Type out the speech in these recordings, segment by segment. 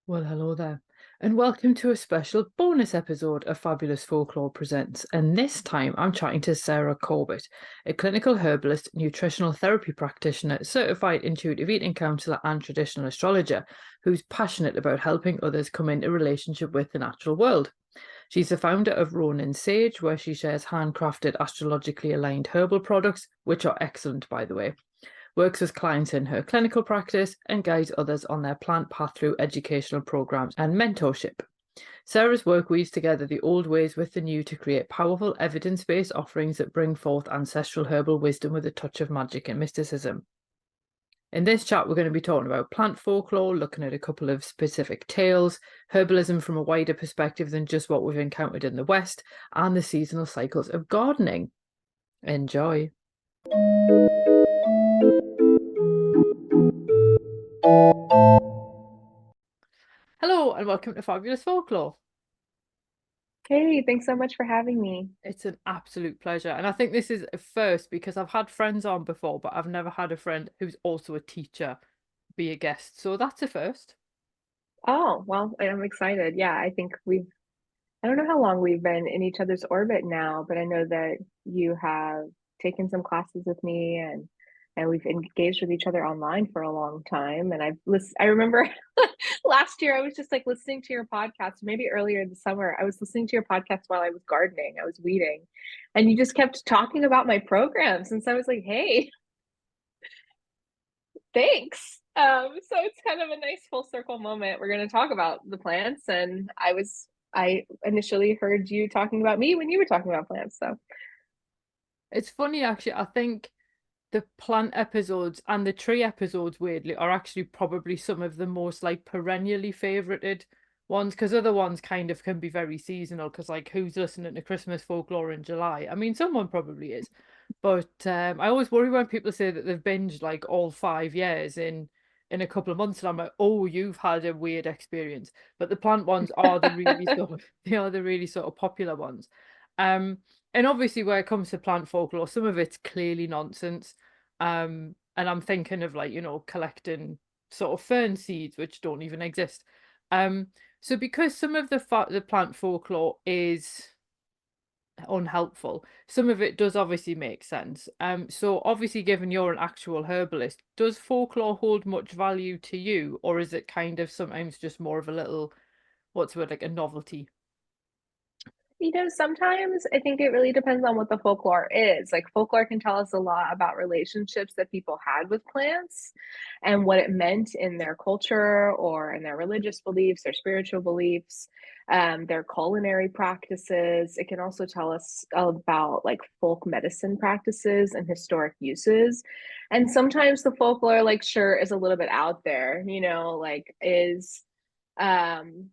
Well, hello there, and welcome to a special bonus episode of Fabulous Folklore Presents. And this time I'm chatting to Sarah Corbett, a clinical herbalist, nutritional therapy practitioner, certified intuitive eating counsellor, and traditional astrologer who's passionate about helping others come into relationship with the natural world. She's the founder of Rowan Sage, where she shares handcrafted, astrologically aligned herbal products, which are excellent, by the way, works with clients in her clinical practice, and guides others on their plant path through educational programs and mentorship. Sarah's work weaves together the old ways with the new to create powerful evidence-based offerings that bring forth ancestral herbal wisdom with a touch of magic and mysticism. In this chat, we're going to be talking about plant folklore, looking at a couple of specific tales, herbalism from a wider perspective than just what we've encountered in the West, and the seasonal cycles of gardening. Enjoy. Hello and welcome to Fabulous Folklore. Hey, thanks so much for having me. It's an absolute pleasure. And I think this is a first because I've had friends on before, but I've never had a friend who's also a teacher be a guest. So that's a first. Oh, well, I'm excited. Yeah, I don't know how long we've been in each other's orbit now, but I know that you have taken some classes with me and we've engaged with each other online for a long time. And I remember last year I was just like listening to your podcast, maybe earlier this summer. I was listening to your podcast while I was gardening, I was weeding, and you just kept talking about my programs. And so I was like, hey, thanks. So it's kind of a nice full circle moment. We're going to talk about the plants, and I initially heard you talking about me when you were talking about plants. So It's funny, actually. I think the plant episodes and the tree episodes, weirdly, are actually probably some of the most like perennially favorited ones because other ones kind of can be very seasonal because like who's listening to Christmas folklore in July? I mean, someone probably is, but I always worry when people say that they've binged like all 5 years in a couple of months, and I'm like, oh, you've had a weird experience. But the plant ones are the really sort of they are the really sort of popular ones. Um, and obviously, where it comes to plant folklore, some of it's clearly nonsense. And I'm thinking of like, collecting sort of fern seeds which don't even exist. Um, so because some of the plant folklore is unhelpful, some of it does obviously make sense. So obviously, given you're an actual herbalist, does folklore hold much value to you, or is it kind of sometimes just more of a little, what's the word, like a novelty? sometimes I think it really depends on what the folklore is. Like, folklore can tell us a lot about relationships that people had with plants and what it meant in their culture or in their religious beliefs, their spiritual beliefs, their culinary practices. It can also tell us about like folk medicine practices and historic uses. And sometimes the folklore, like, sure, is a little bit out there, like, is um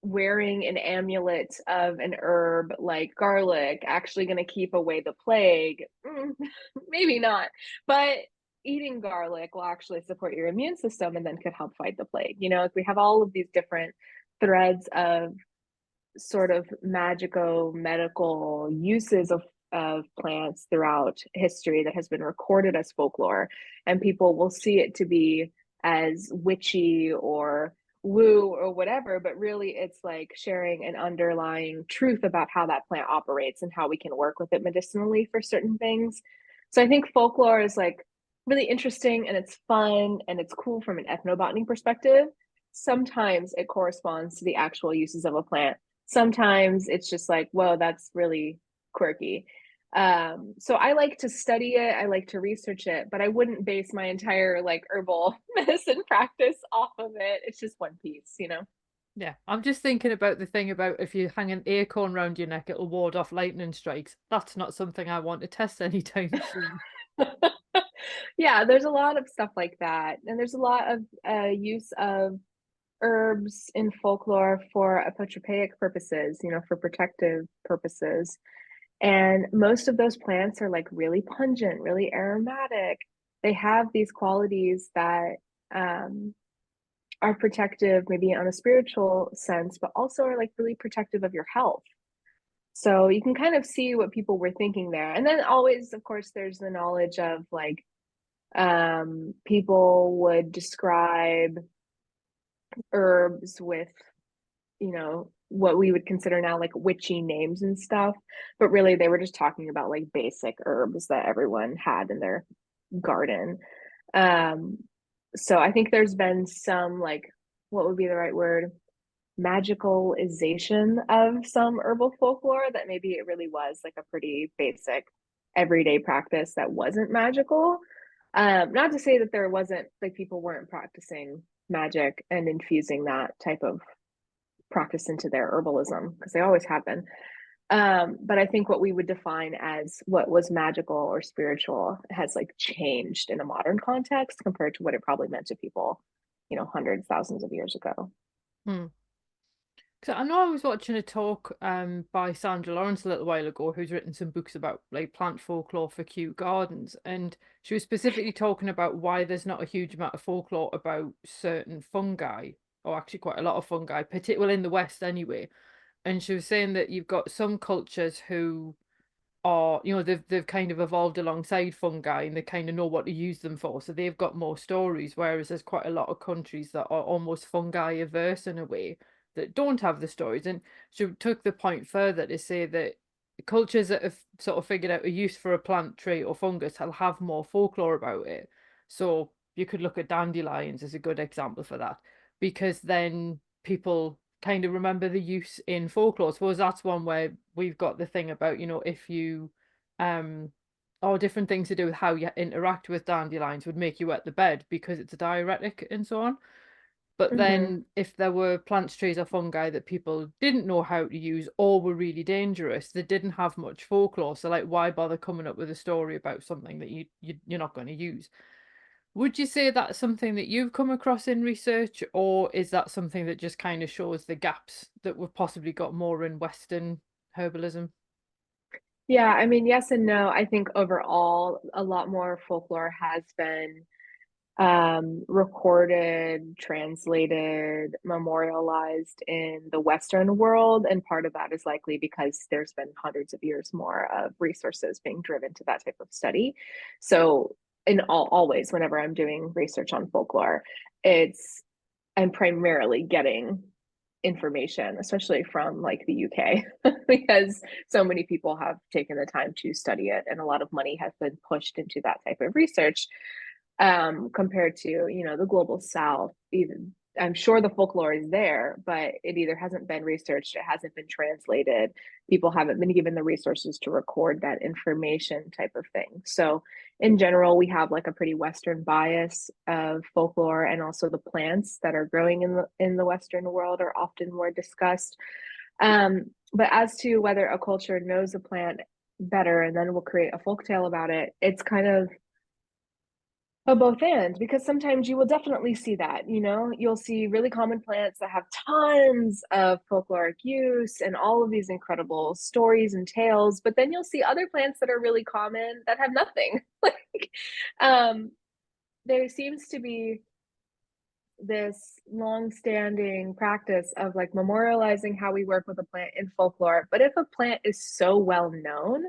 wearing an amulet of an herb like garlic actually going to keep away the plague? Maybe not. But eating garlic will actually support your immune system and then could help fight the plague. Like, we have all of these different threads of sort of magico medical uses of plants throughout history that has been recorded as folklore, and people will see it to be as witchy or woo or whatever, but really it's like sharing an underlying truth about how that plant operates and how we can work with it medicinally for certain things. So I think folklore is like really interesting, and it's fun, and it's cool from an ethnobotany perspective. Sometimes it corresponds to the actual uses of a plant. Sometimes it's just like, whoa, that's really quirky. So I like to study it, I like to research it, but I wouldn't base my entire like herbal medicine practice off of it. It's just one piece. Yeah, I'm just thinking about the thing about if you hang an acorn round your neck, it'll ward off lightning strikes. That's not something I want to test anytime soon. Yeah, there's a lot of stuff like that. And there's a lot of use of herbs in folklore for apotropaic purposes, for protective purposes. And most of those plants are like really pungent, really aromatic. They have these qualities that um, are protective, maybe on a spiritual sense, but also are like really protective of your health. So you can kind of see what people were thinking there. And then always, of course, there's the knowledge of like people would describe herbs with, you know, what we would consider now like witchy names and stuff. But really, they were just talking about like basic herbs that everyone had in their garden. Um, so I think there's been some like, what would be the right word? Magicalization of some herbal folklore that maybe it really was like a pretty basic everyday practice that wasn't magical. Not to say that there wasn't like people weren't practicing magic and infusing that type of practice into their herbalism because they always have been. But I think what we would define as what was magical or spiritual has like changed in a modern context compared to what it probably meant to people, you know, hundreds, thousands of years ago. Hmm. So I know I was watching a talk by Sandra Lawrence a little while ago, who's written some books about like plant folklore for cute gardens, and she was specifically talking about why there's not a huge amount of folklore about certain fungi, or actually quite a lot of fungi, particularly in the West anyway. And she was saying that you've got some cultures who are, you know, they've kind of evolved alongside fungi and they kind of know what to use them for, so they've got more stories, whereas there's quite a lot of countries that are almost fungi averse in a way that don't have the stories. And she took the point further to say that cultures that have sort of figured out a use for a plant, tree, or fungus will have more folklore about it. So you could look at dandelions as a good example for that, because then people kind of remember the use in folklore. I suppose that's one where we've got the thing about, you know, if you or different things to do with how you interact with dandelions would make you wet the bed because it's a diuretic and so on. But Mm-hmm. then if there were plants, trees, or fungi that people didn't know how to use or were really dangerous, they didn't have much folklore. So like why bother coming up with a story about something that you're not going to use? Would you say that's something that you've come across in research, or is that something that just kind of shows the gaps that we've possibly got more in Western herbalism? Yeah, I mean, yes and no. I think overall, a lot more folklore has been recorded, translated, memorialized in the Western world. And part of that is likely because there's been hundreds of years more of resources being driven to that type of study. So, always, whenever I'm doing research on folklore, it's I'm primarily getting information, especially from like the UK, because so many people have taken the time to study it and a lot of money has been pushed into that type of research compared to, you know, the global south. Even I'm sure the folklore is there, but it either hasn't been researched, it hasn't been translated, people haven't been given the resources to record that information type of thing. So in general, we have like a pretty Western bias of folklore, and also the plants that are growing in the Western world are often more discussed. But as to whether a culture knows a plant better and then will create a folktale about it, it's kind of both and, because sometimes you will definitely see that, you know, you'll see really common plants that have tons of folkloric use and all of these incredible stories and tales, but then you'll see other plants that are really common that have nothing. Like, um, there seems to be this long-standing practice of like memorializing how we work with a plant in folklore. But if a plant is so well known,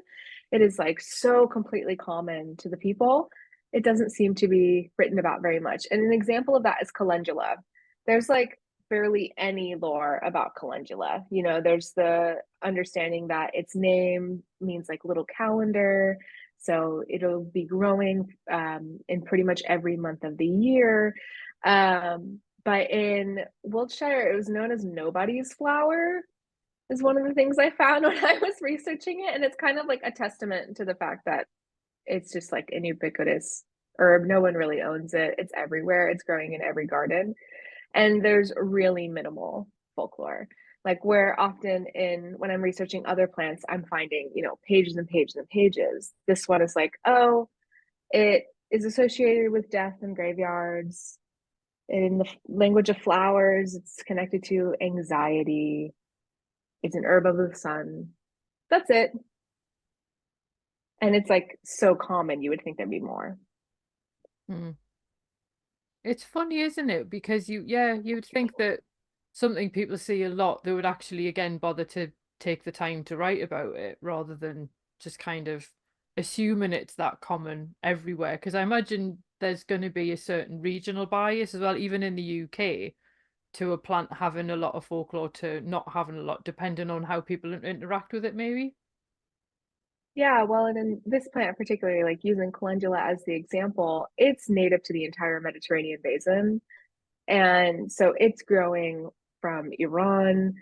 it is like so completely common to the people, it doesn't seem to be written about very much. And an example of that is calendula. There's like barely any lore about calendula. You know, there's the understanding that its name means like little calendar. So it'll be growing in pretty much every month of the year. But in Wiltshire, it was known as nobody's flower, is one of the things I found when I was researching it. And it's kind of like a testament to the fact that it's just like an ubiquitous herb. No one really owns it. It's everywhere. It's growing in every garden. And there's really minimal folklore. Like where often in when I'm researching other plants, I'm finding, you know, pages and pages and pages. This one is like, oh, it is associated with death in graveyards. In the language of flowers, it's connected to anxiety. It's an herb of the sun. That's it. And it's like so common, you would think there'd be more. Hmm. It's funny, isn't it? Because yeah, you would think that something people see a lot, they would actually again bother to take the time to write about it rather than just kind of assuming it's that common everywhere. Because I imagine there's going to be a certain regional bias as well, even in the UK. to a plant having a lot of folklore to not having a lot, depending on how people interact with it, maybe? Yeah, well, and in this plant particularly, like using calendula as the example, it's native to the entire Mediterranean basin. And so it's growing from Iran,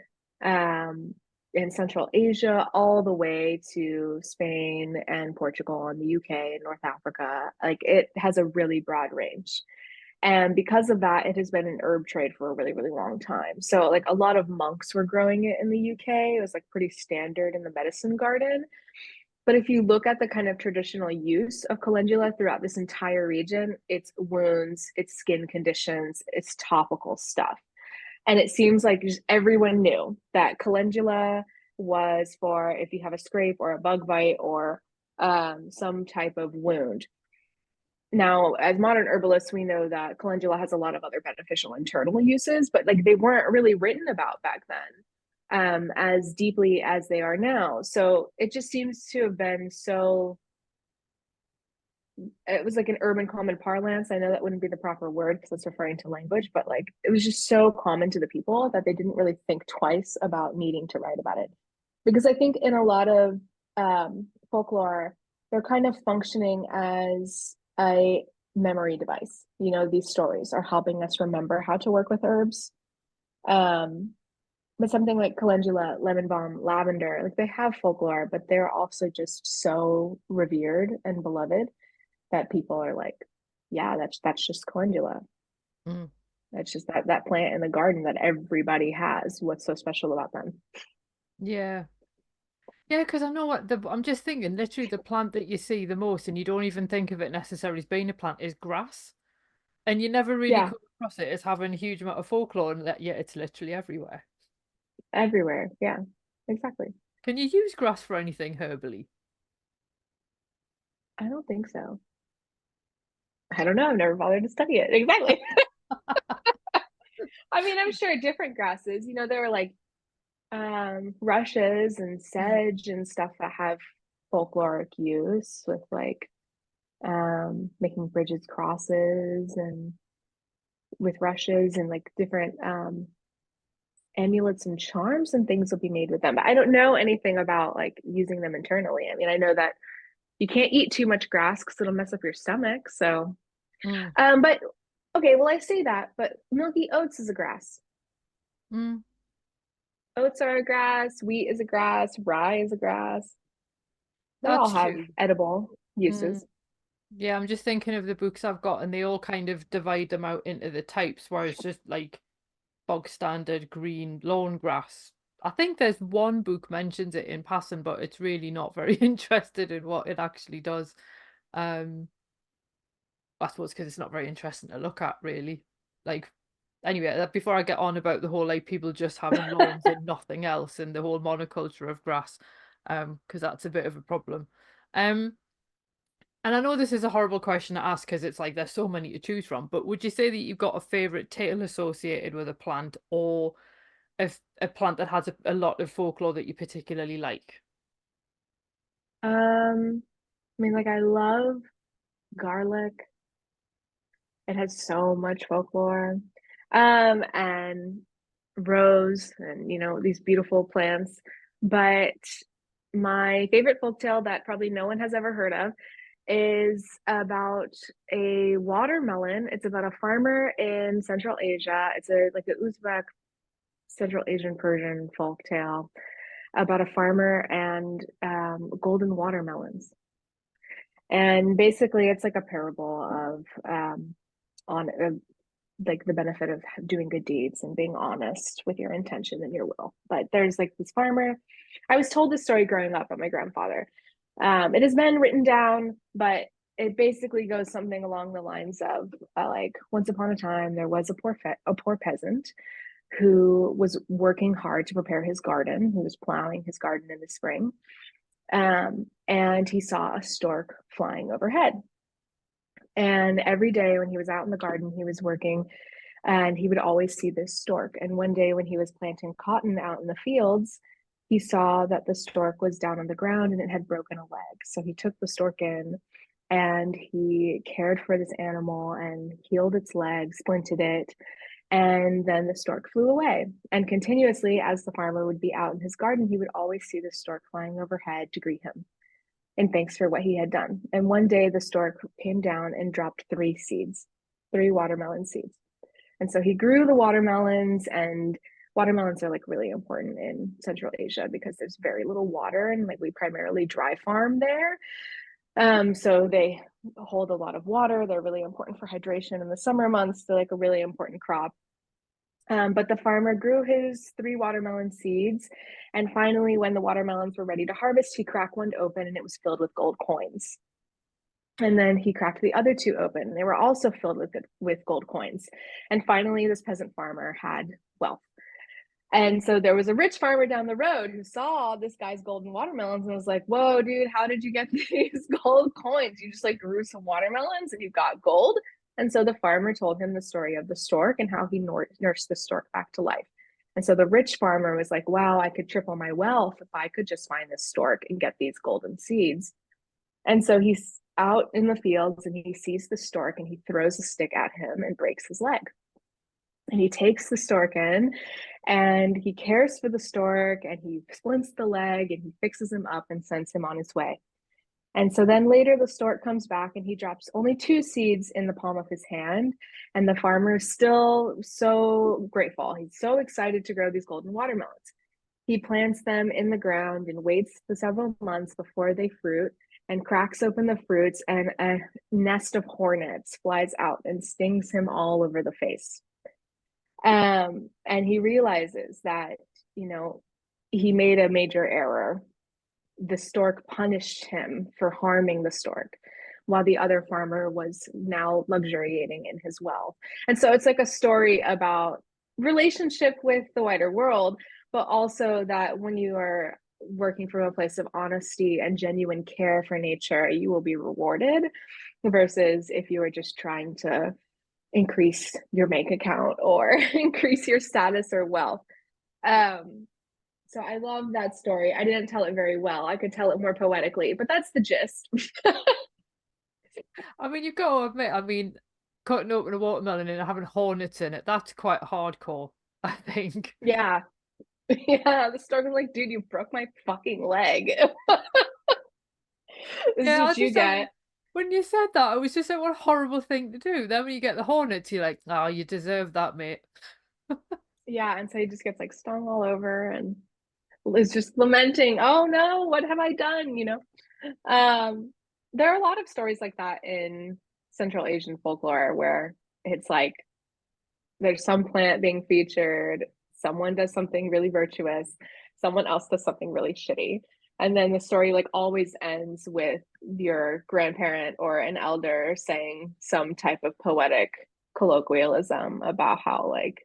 um, in Central Asia, all the way to Spain and Portugal and the UK and North Africa. Like it has a really broad range. And because of that, it has been an herb trade for a really, really long time. So, like a lot of monks were growing it in the UK. It was like pretty standard in the medicine garden. But if you look at the kind of traditional use of calendula throughout this entire region, it's wounds, it's skin conditions, it's topical stuff. And it seems like just everyone knew that calendula was for if you have a scrape or a bug bite or some type of wound. Now, as modern herbalists, we know that calendula has a lot of other beneficial internal uses, but like they weren't really written about back then as deeply as they are now. So it just seems to have been so, it was like an urban common parlance. I know that wouldn't be the proper word because it's referring to language, but like it was just so common to the people that they didn't really think twice about needing to write about it. Because I think in a lot of folklore, they're kind of functioning as a memory device. You know, these stories are helping us remember how to work with herbs. Um, but something like calendula, lemon balm, lavender, like they have folklore, but they're also just so revered and beloved that people are like, yeah, that's just calendula. Mm. That's just that plant in the garden that everybody has. What's so special about them? Yeah. Yeah, because I know I'm just thinking literally the plant that you see the most and you don't even think of it necessarily as being a plant is grass. And you never really Yeah, come across it as having a huge amount of folklore and that yet it's literally everywhere. everywhere. Yeah, exactly. Can you use grass for anything herbally? I don't think so. I don't know. I've never bothered to study it. Exactly. I mean, I'm sure different grasses, you know, there were like rushes and Mm. sedge and stuff that have folkloric use with like making bridges crosses and with rushes and like different amulets and charms and things will be made with them. But I don't know anything about like using them internally. I mean, I know that you can't eat too much grass because it'll mess up your stomach. So, Mm. but okay, well, I say that, but milky oats is a grass. Mm. Oats are a grass, wheat is a grass, rye is a grass. They all That's have true. edible Mm. uses. Yeah, I'm just thinking of the books I've got and they all kind of divide them out into the types, whereas just like bog standard green lawn grass. I think there's one book mentions it in passing, but it's really not very interested in what it actually does. Um, I suppose because it's not very interesting to look at, really. Like, anyway, before I get on about the whole like people just having lawns and nothing else and the whole monoculture of grass, because that's a bit of a problem. Um, and I know this is a horrible question to ask because it's like there's so many to choose from, but would you say that you've got a favorite tale associated with a plant or a plant that has a lot of folklore that you particularly like? I mean, like I love garlic. It has so much folklore. And rose and you know, these beautiful plants. But my favorite folktale that probably no one has ever heard of is about a watermelon. It's about a farmer in Central Asia. It's a like a Uzbek Central Asian Persian folktale about a farmer and golden watermelons. And basically, it's like a parable of on like the benefit of doing good deeds and being honest with your intention and your will. But there's like this farmer. I was told this story growing up by my grandfather. It has been written down, but it basically goes something along the lines of like once upon a time there was a poor peasant who was working hard to prepare his garden. He was plowing his garden in the spring, and he saw a stork flying overhead. And every day when he was out in the garden, he was working and he would always see this stork. And one day when he was planting cotton out in the fields, he saw that the stork was down on the ground and it had broken a leg. So he took the stork in and he cared for this animal and healed its leg, splinted it, And then the stork flew away. And continuously, as the farmer would be out in his garden, he would always see the stork flying overhead to greet him in thanks for what he had done. And one day, the stork came down and dropped 3 seeds, 3 watermelon seeds. And so he grew the watermelons, and watermelons are like really important in Central Asia because there's very little water, and like we primarily dry farm there. So they hold a lot of water. They're really important for hydration in the summer months. They're like a really important crop. But the farmer grew his 3 watermelon seeds. And finally, when the watermelons were ready to harvest, he cracked one open and it was filled with gold coins. And then he cracked the other 2 open. They were also filled with gold coins. And finally, this peasant farmer had wealth. And so there was a rich farmer down the road who saw this guy's golden watermelons and was like, whoa, dude, how did you get these gold coins? You just like grew some watermelons and you got gold. And so the farmer told him the story of the stork and how he nursed the stork back to life. And so the rich farmer was like, wow, I could triple my wealth if I could just find this stork and get these golden seeds. And so he's out in the fields and he sees the stork and he throws a stick at him and breaks his leg. And he takes the stork in and he cares for the stork and he splints the leg and he fixes him up and sends him on his way. And so then later the stork comes back and he drops only 2 seeds in the palm of his hand. And the farmer is still so grateful. He's so excited to grow these golden watermelons. He plants them in the ground and waits for several months before they fruit and cracks open the fruits, and a nest of hornets flies out and stings him all over the face. And he realizes that, he made a major error. The stork punished him for harming the stork, while the other farmer was now luxuriating in his wealth. And so it's like a story about relationship with the wider world, but also that when you are working from a place of honesty and genuine care for nature, you will be rewarded, versus if you are just trying to increase your bank account or increase your status or wealth. So I love that story. I didn't tell it very well. I could tell it more poetically, but that's the gist. I mean, you got to admit, cutting open a watermelon and having hornets in it, that's quite hardcore, I think. Yeah. Yeah. The stork was like, dude, you broke my fucking leg. This is Yeah, I what you just like, get. when you said that, it was just like, what a horrible thing to do. Then when you get the hornets, you're like, oh, you deserve that, mate. Yeah. And so he just gets like stung all over and is just lamenting, oh no, what have I done? There are a lot of stories like that in Central Asian folklore where it's like there's some plant being featured, someone does something really virtuous, someone else does something really shitty. And then the story like always ends with your grandparent or an elder saying some type of poetic colloquialism about how like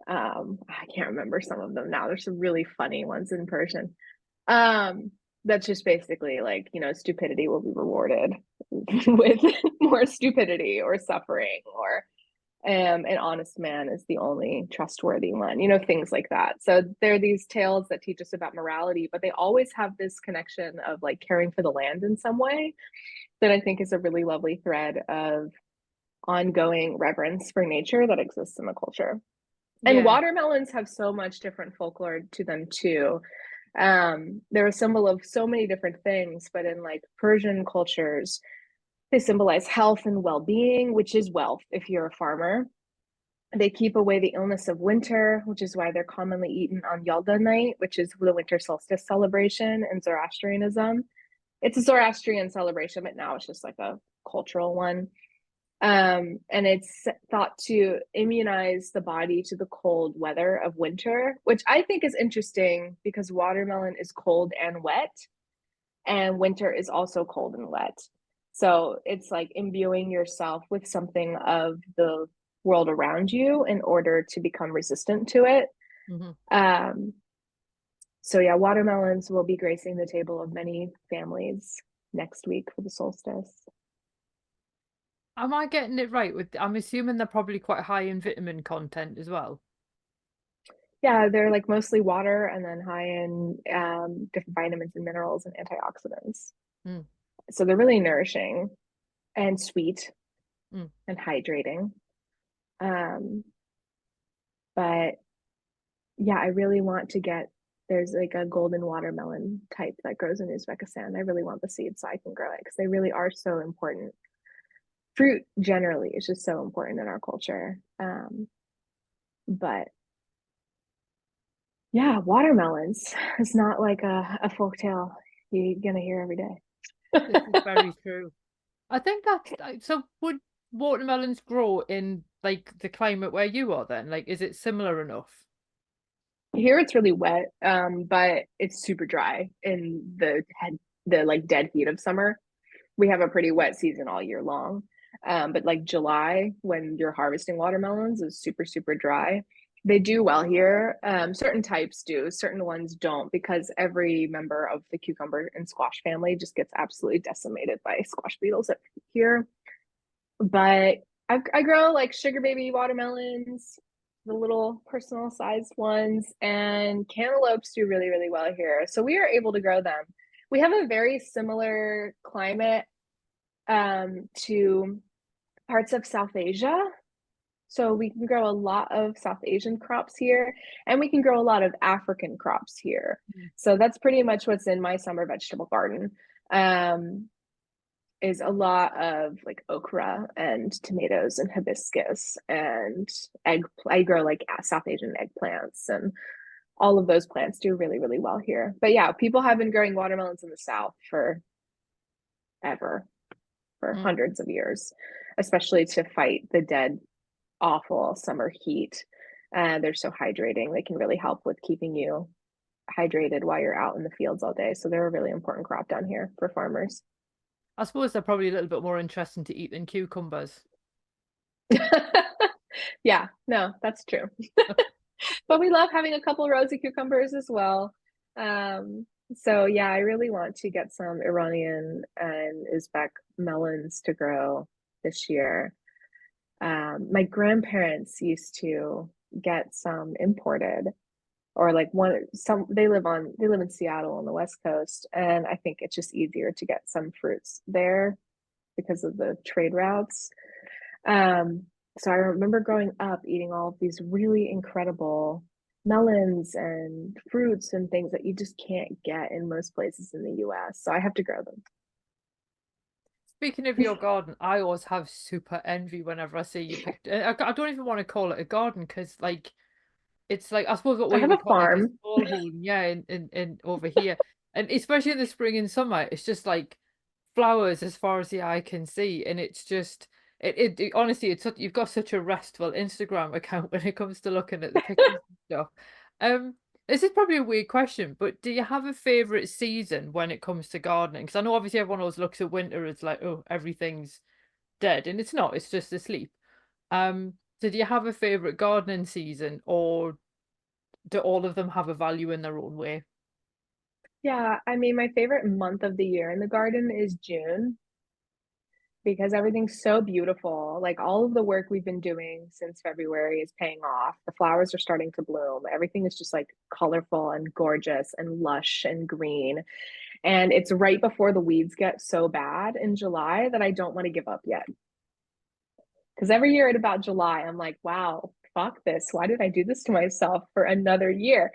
I can't remember some of them now. There's some really funny ones in Persian. That's just basically like, stupidity will be rewarded with more stupidity or suffering, or an honest man is the only trustworthy one, things like that. So there are these tales that teach us about morality, but they always have this connection of like caring for the land in some way that I think is a really lovely thread of ongoing reverence for nature that exists in the culture. And Yeah. watermelons have so much different folklore to them too. They're a symbol of so many different things, but in like Persian cultures, they symbolize health and well-being, which is wealth if you're a farmer. They keep away the illness of winter, which is why they're commonly eaten on Yalda night, which is the winter solstice celebration in Zoroastrianism. It's a Zoroastrian celebration, but now it's just like a cultural one. And it's thought to immunize the body to the cold weather of winter, which I think is interesting because watermelon is cold and wet, and winter is also cold and wet. So it's like imbuing yourself with something of the world around you in order to become resistant to it. Mm-hmm. So yeah, watermelons will be gracing the table of many families next week for the solstice. Am I getting it right I'm assuming they're probably quite high in vitamin content as well. Yeah, they're like mostly water and then high in different vitamins and minerals and antioxidants. Mm. So they're really nourishing and sweet Mm. and hydrating. But yeah, I really want to get, there's like a golden watermelon type that grows in Uzbekistan. I really want the seeds so I can grow it because they really are so important. Fruit generally is just so important in our culture. But yeah, watermelons is not like a folk tale you're gonna hear every day. This is very true. I think that's so. Would watermelons grow in like the climate where you are then? Like, is it similar enough? Here it's really wet, but it's super dry in the like dead heat of summer. We have a pretty wet season all year long. But like July, when you're harvesting watermelons, is super, super dry. They do well here. Certain types do, certain ones don't, because every member of the cucumber and squash family just gets absolutely decimated by squash beetles here. But I grow like sugar baby watermelons, the little personal sized ones, and cantaloupes do really, really well here. So we are able to grow them. We have a very similar climate to parts of South Asia. So we can grow a lot of South Asian crops here, and we can grow a lot of African crops here. Mm. So that's pretty much what's in my summer vegetable garden. Is a lot of like okra and tomatoes and hibiscus and egg. I grow like South Asian eggplants, and all of those plants do really, really well here. But yeah, people have been growing watermelons in the South for ever, for Mm. hundreds of years, especially to fight the dead, awful summer heat. They're so hydrating. They can really help with keeping you hydrated while you're out in the fields all day. So they're a really important crop down here for farmers. I suppose they're probably a little bit more interesting to eat than cucumbers. Yeah, no, that's true. But we love having a couple rosy cucumbers as well. So yeah, I really want to get some Iranian and Uzbek melons to grow this year. My grandparents used to get some imported, or like they live in Seattle on the West Coast, and I think it's just easier to get some fruits there because of the trade routes. Um, so I remember growing up eating all of these really incredible melons and fruits and things that you just can't get in most places in the US. So I have to grow them. Speaking of your garden, I always have super envy whenever I see you picked. I don't even want to call it a garden because, like, it's like I suppose what I we have would a call like a farm. small home, yeah, in over here, and especially in the spring and summer, it's just like flowers as far as the eye can see, and it's just honestly, you've got such a restful Instagram account when it comes to looking at the pictures and stuff. Um, this is probably a weird question, but do you have a favorite season when it comes to gardening? Because I know obviously everyone always looks at winter as like, oh, everything's dead, and it's not, it's just asleep. So do you have a favorite gardening season, or do all of them have a value in their own way? Yeah, I mean, my favorite month of the year in the garden is June because everything's so beautiful. Like all of the work we've been doing since February is paying off. The flowers are starting to bloom. Everything is just like colorful and gorgeous and lush and green. And it's right before the weeds get so bad in July that I don't want to give up yet. Because every year at about July, I'm like, wow, fuck this. Why did I do this to myself for another year?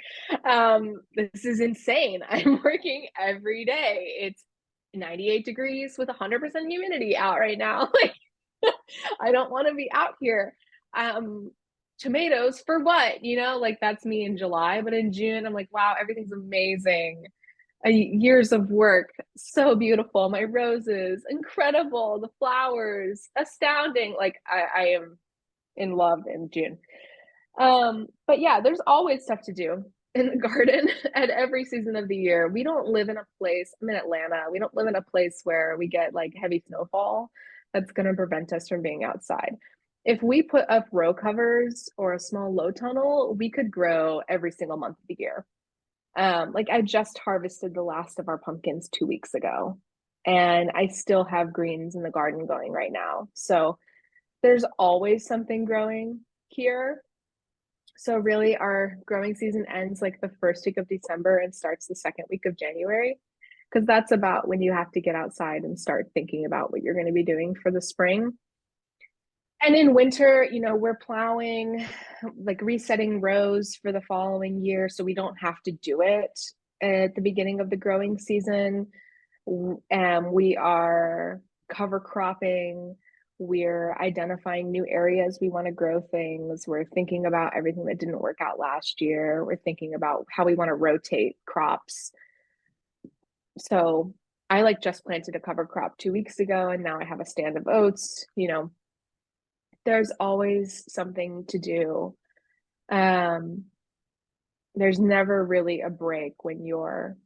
This is insane. I'm working every day. It's 98 degrees with 100% humidity out right now. Like, I don't want to be out here. Tomatoes for what? Like that's me in July. But in June, I'm like, wow, everything's amazing. Years of work, so beautiful. My roses, incredible. The flowers, astounding. Like I am in love in June. But yeah, there's always stuff to do in the garden at every season of the year. We don't live in a place, I'm in Atlanta, we don't live in a place where we get like heavy snowfall that's going to prevent us from being outside. If we put up row covers or a small low tunnel, we could grow every single month of the year. Like I just harvested the last of our pumpkins 2 weeks ago, and I still have greens in the garden going right now. So there's always something growing here. So really our growing season ends like the first week of December and starts the second week of January, because that's about when you have to get outside and start thinking about what you're going to be doing for the spring. And in winter, we're plowing, like resetting rows for the following year, so we don't have to do it at the beginning of the growing season. We are cover cropping. We're identifying new areas we want to grow things. We're thinking about everything that didn't work out last year. We're thinking about how we want to rotate crops. So I like just planted a cover crop 2 weeks ago, and now I have a stand of oats. There's always something to do. Um, there's never really a break when you're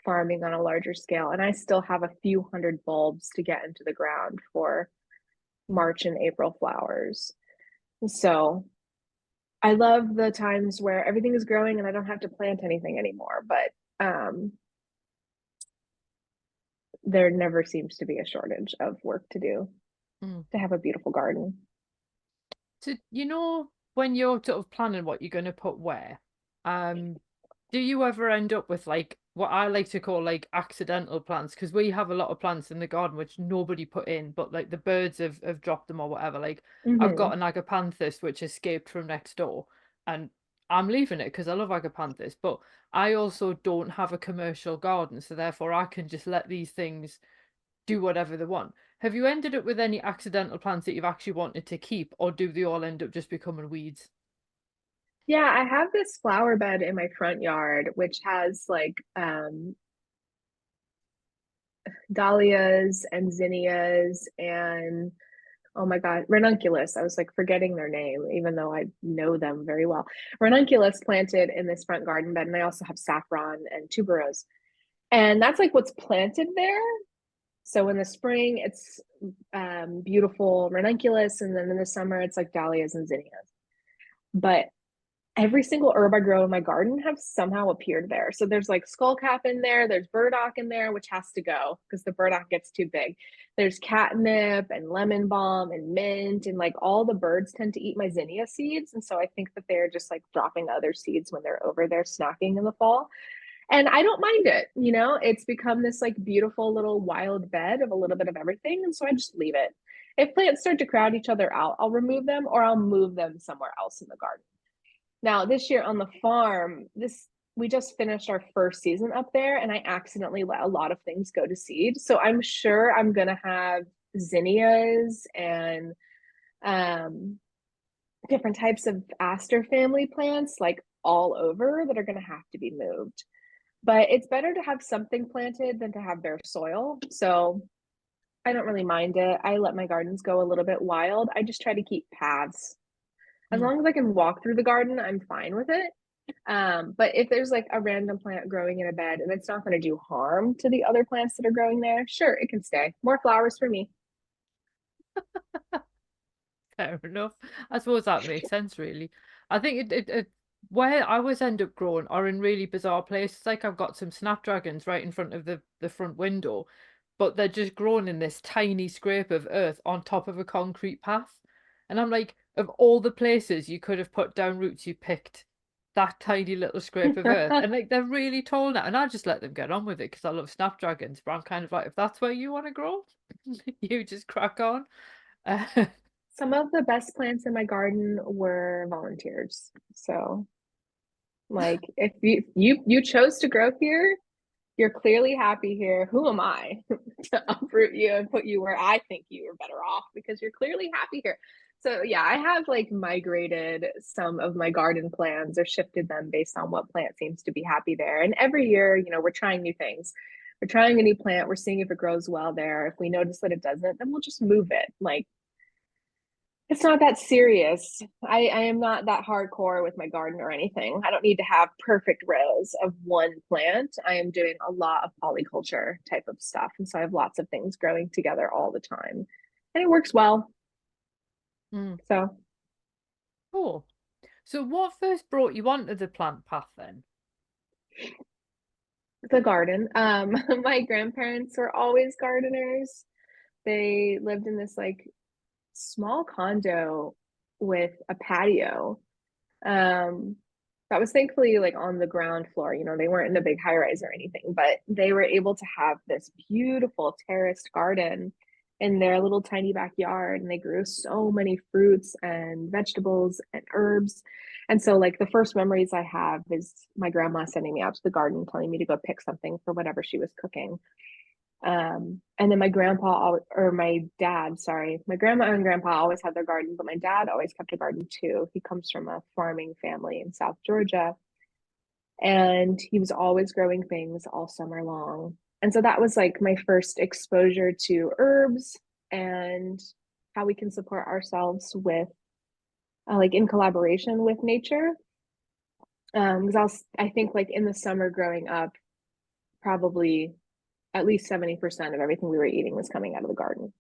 farming on a larger scale. And I still have a few hundred bulbs to get into the ground for March and April flowers. So I love the times where everything is growing and I don't have to plant anything anymore. But there never seems to be a shortage of work to do to have a beautiful garden. So, when you're sort of planning what you're going to put where, do you ever end up with like what I like to call like accidental plants? Because we have a lot of plants in the garden which nobody put in, but like the birds have dropped them or whatever. Like I've got Mm-hmm. an agapanthus which escaped from next door, and I'm leaving it because I love agapanthus, but I also don't have a commercial garden, so therefore I can just let these things do whatever they want. Have you ended up with any accidental plants that you've actually wanted to keep, or do they all end up just becoming weeds? Yeah, I have this flower bed in my front yard, which has like dahlias and zinnias and oh my God, ranunculus. I was like forgetting their name, even though I know them very well. Ranunculus planted in this front garden bed, and I also have saffron and tuberose. And that's like what's planted there. So in the spring, it's beautiful ranunculus, and then in the summer, it's like dahlias and zinnias. But every single herb I grow in my garden have somehow appeared there. So there's like skullcap in there, there's burdock in there, which has to go because the burdock gets too big. There's catnip and lemon balm and mint, and like all the birds tend to eat my zinnia seeds. And so I think that they're just like dropping other seeds when they're over there snacking in the fall. And I don't mind it. It's become this like beautiful little wild bed of a little bit of everything. And so I just leave it. If plants start to crowd each other out, I'll remove them or I'll move them somewhere else in the garden. Now, this year on the farm, we just finished our first season up there, and I accidentally let a lot of things go to seed. So I'm sure I'm gonna have zinnias and um, different types of aster family plants like all over that are gonna have to be moved. But it's better to have something planted than to have bare soil. So I don't really mind it. I let my gardens go a little bit wild. I just try to keep paths. As Mm. long as I can walk through the garden, I'm fine with it. But if there's like a random plant growing in a bed and it's not going to do harm to the other plants that are growing there, sure, it can stay. More flowers for me. Fair enough. I suppose that makes sense, really. I think it where I always end up growing are in really bizarre places. Like I've got some snapdragons right in front of the front window, but they're just growing in this tiny scrape of earth on top of a concrete path. And I'm like, of all the places you could have put down roots, you picked that tiny little scrape of earth. And like they're really tall now. And I just let them get on with it because I love snapdragons. But I'm kind of like, if that's where you want to grow, you just crack on. Some of the best plants in my garden were volunteers. So, like, if you chose to grow here, you're clearly happy here. Who am I to uproot you and put you where I think you are better off because you're clearly happy here. So yeah, I have like migrated some of my garden plans or shifted them based on what plant seems to be happy there. And every year, we're trying new things. We're trying a new plant. We're seeing if it grows well there. If we notice that it doesn't, then we'll just move it. Like it's not that serious. I am not that hardcore with my garden or anything. I don't need to have perfect rows of one plant. I am doing a lot of polyculture type of stuff. And so I have lots of things growing together all the time. And it works well. Mm. So Cool. So what first brought you onto the plant path then? the garden. My grandparents were always gardeners. They lived in this like small condo with a patio. Um, that was thankfully like on the ground floor. They weren't in a big high rise or anything, but they were able to have this beautiful terraced garden. in their little tiny backyard, and they grew so many fruits and vegetables and herbs. And so like the first memories I have is my grandma sending me out to the garden, telling me to go pick something for whatever she was cooking. And then my grandpa or my dad, sorry, my grandma and grandpa always had their garden, but my dad always kept a garden too. He comes from a farming family in South Georgia, and he was always growing things all summer long. And so that was like my first exposure to herbs and how we can support ourselves with like in collaboration with nature. Because I think like in the summer growing up, probably at least 70% of everything we were eating was coming out of the garden,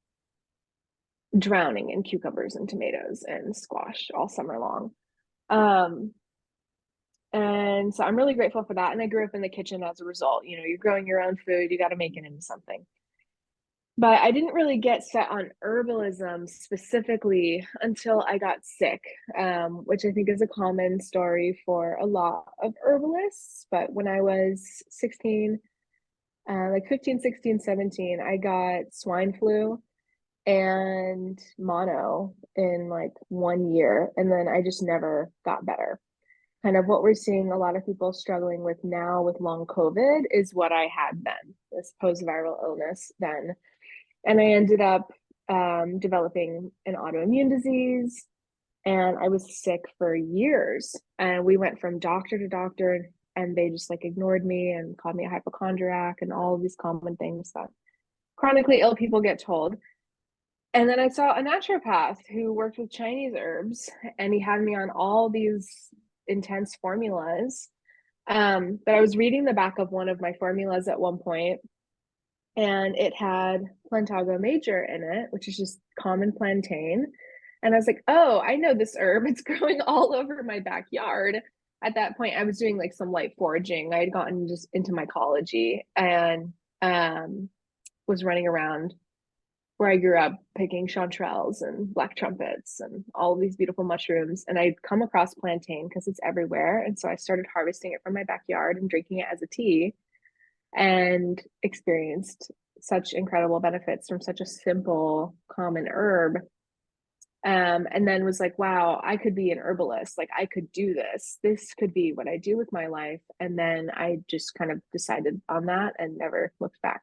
drowning in cucumbers and tomatoes and squash all summer long. Um, and so I'm really grateful for that. And I grew up in the kitchen as a result. You know, you're growing your own food, you got to make it into something. But I didn't really get set on herbalism specifically until I got sick, which I think is a common story for a lot of herbalists. But when I was 16, like 15, 16, 17, I got swine flu and mono in like 1 year. And then I just never got better. Kind of what we're seeing a lot of people struggling with now with long COVID is what I had then, this post-viral illness then. And I ended up developing an autoimmune disease, and I was sick for years. And we went from doctor to doctor, and they just like ignored me and called me a hypochondriac and all of these common things that chronically ill people get told. And then I saw a naturopath who worked with Chinese herbs, and he had me on all these intense formulas. But I was reading the back of one of my formulas at one point, and it had Plantago major in it, which is just common plantain. And I was like, oh, I know this herb. It's growing all over my backyard. At that point, I was doing like some light foraging. I had gotten just into mycology and was running around where I grew up picking chanterelles and black trumpets and all of these beautiful mushrooms. And I'd come across plantain because it's everywhere. And so I started harvesting it from my backyard and drinking it as a tea, and experienced such incredible benefits from such a simple, common herb. And then was like, wow, I could be an herbalist. Like, I could do this. This could be what I do with my life. And then I just kind of decided on that and never looked back.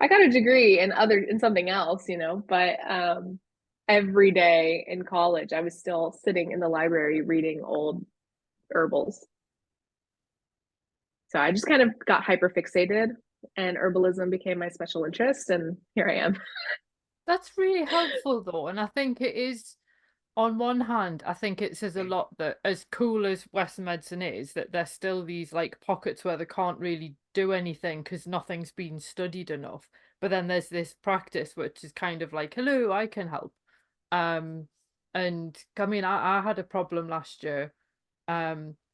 I got a degree in something else, you know, but every day in college, I was still sitting in the library reading old herbals. So I just kind of got hyper fixated, and herbalism became my special interest, and here I am. That's really helpful though, and I think it is, on one hand, I think it says a lot that as cool as Western medicine is, that there's still these like pockets where they can't really do anything because nothing's been studied enough. But then there's this practice which is kind of like, hello, I can help. Um, and I mean, I had a problem last year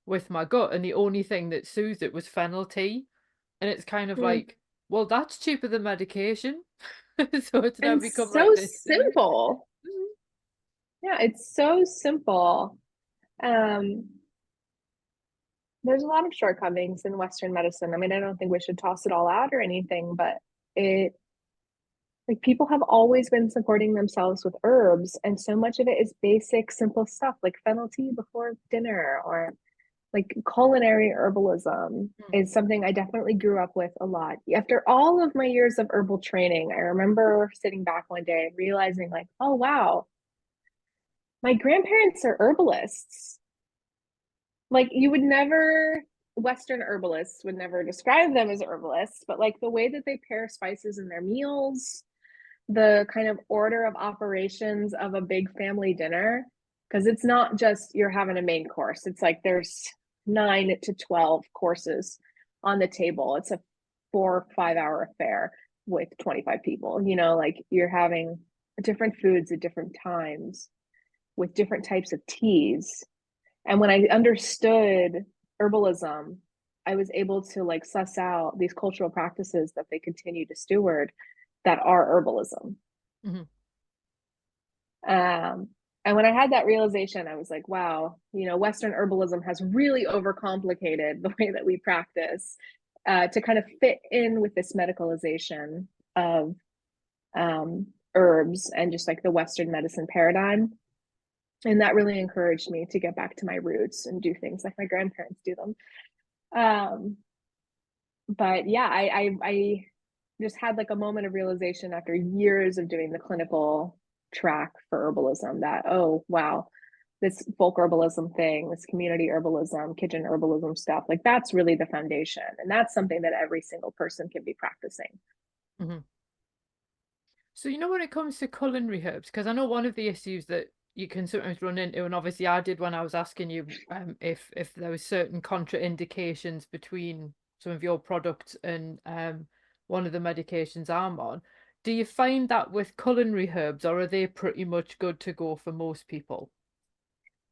with my gut, and the only thing that soothed it was fennel tea. And it's kind of Mm. like, well, that's cheaper than medication. So it's now And become like so this thing. simple. Yeah, it's so simple. Um, there's a lot of shortcomings in Western medicine. I mean, I don't think we should toss it all out or anything, but it like people have always been supporting themselves with herbs, and so much of it is basic, simple stuff like fennel tea before dinner, or like culinary herbalism Mm. is something I definitely grew up with a lot. After all of my years of herbal training, I remember sitting back one day and realizing, like, oh, wow, my grandparents are herbalists. Like, you would never, Western herbalists would never describe them as herbalists, but like the way that they pair spices in their meals, the kind of order of operations of a big family dinner, because it's not just you're having a main course. It's like there's 9 to 12 courses on the table. It's a 4 or 5 hour affair with 25 people. You know, like you're having different foods at different times with different types of teas. And when I understood herbalism, I was able to like suss out these cultural practices that they continue to steward that are herbalism. Mm-hmm. And when I had that realization, I was like, wow, you know, Western herbalism has really overcomplicated the way that we practice to kind of fit in with this medicalization of herbs and just like the Western medicine paradigm. And that really encouraged me to get back to my roots and do things like my grandparents do them. Um, but yeah, I just had like a moment of realization after years of doing the clinical track for herbalism that, oh, wow, this folk herbalism thing, this community herbalism, kitchen herbalism stuff, like that's really the foundation. And that's something that every single person can be practicing. Mm-hmm. So, when it comes to culinary herbs, because I know one of the issues that you can sometimes run into, and obviously I did when I was asking you if there was certain contraindications between some of your products and one of the medications I'm on. Do you find that with culinary herbs, or are they pretty much good to go for most people?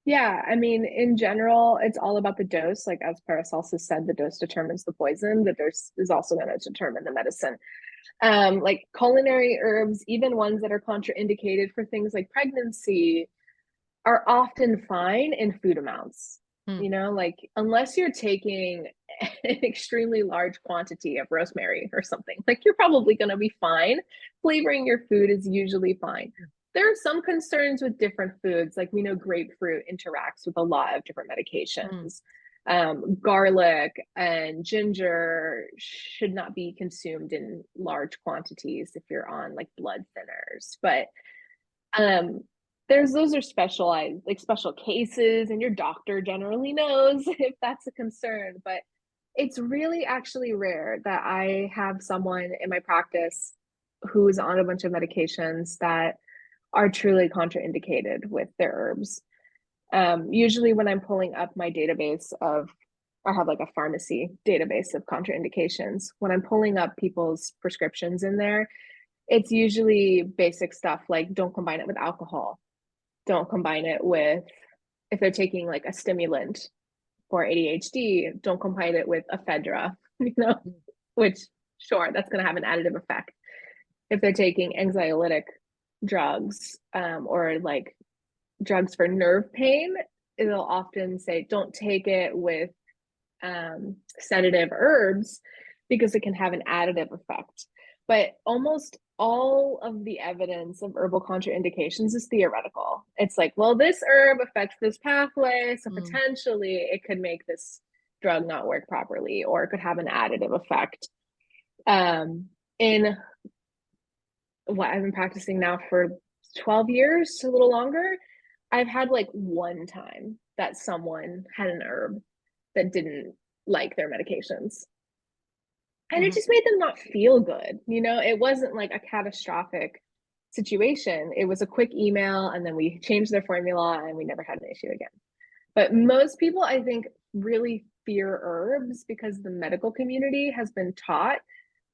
Yeah, I mean, in general, it's all about the dose. Like as Paracelsus said, the dose determines the poison. The dose is also going to determine the medicine. Like culinary herbs, even ones that are contraindicated for things like pregnancy, are often fine in food amounts. Hmm. Like unless you're taking an extremely large quantity of rosemary or something, like you're probably going to be fine. Flavoring your food is usually fine. There are some concerns with different foods, like we know grapefruit interacts with a lot of different Hmm. medications. Garlic and ginger should not be consumed in large quantities if you're on like blood thinners. But um, those are specialized, like special cases, and your doctor generally knows if that's a concern. But it's really actually rare that I have someone in my practice who is on a bunch of medications that are truly contraindicated with their herbs. Usually, when I'm pulling up my database of, I have like a pharmacy database of contraindications. When I'm pulling up people's prescriptions in there, it's usually basic stuff like don't combine it with alcohol. Don't combine it with, if they're taking like a stimulant for ADHD, don't combine it with ephedra, which sure, that's going to have an additive effect. If they're taking anxiolytic drugs or like drugs for nerve pain, it'll often say don't take it with sedative herbs because it can have an additive effect. But almost all of the evidence of herbal contraindications is theoretical. It's like, well, this herb affects this pathway, so Hmm. potentially it could make this drug not work properly, or it could have an additive effect. In what I've been practicing now for 12 years, a little longer, I've had like one time that someone had an herb that didn't like their medications. And it Hmm. just made them not feel good. It wasn't like a catastrophic situation. It was a quick email, and then we changed their formula and we never had an issue again. But most people, I think, really fear herbs because the medical community has been taught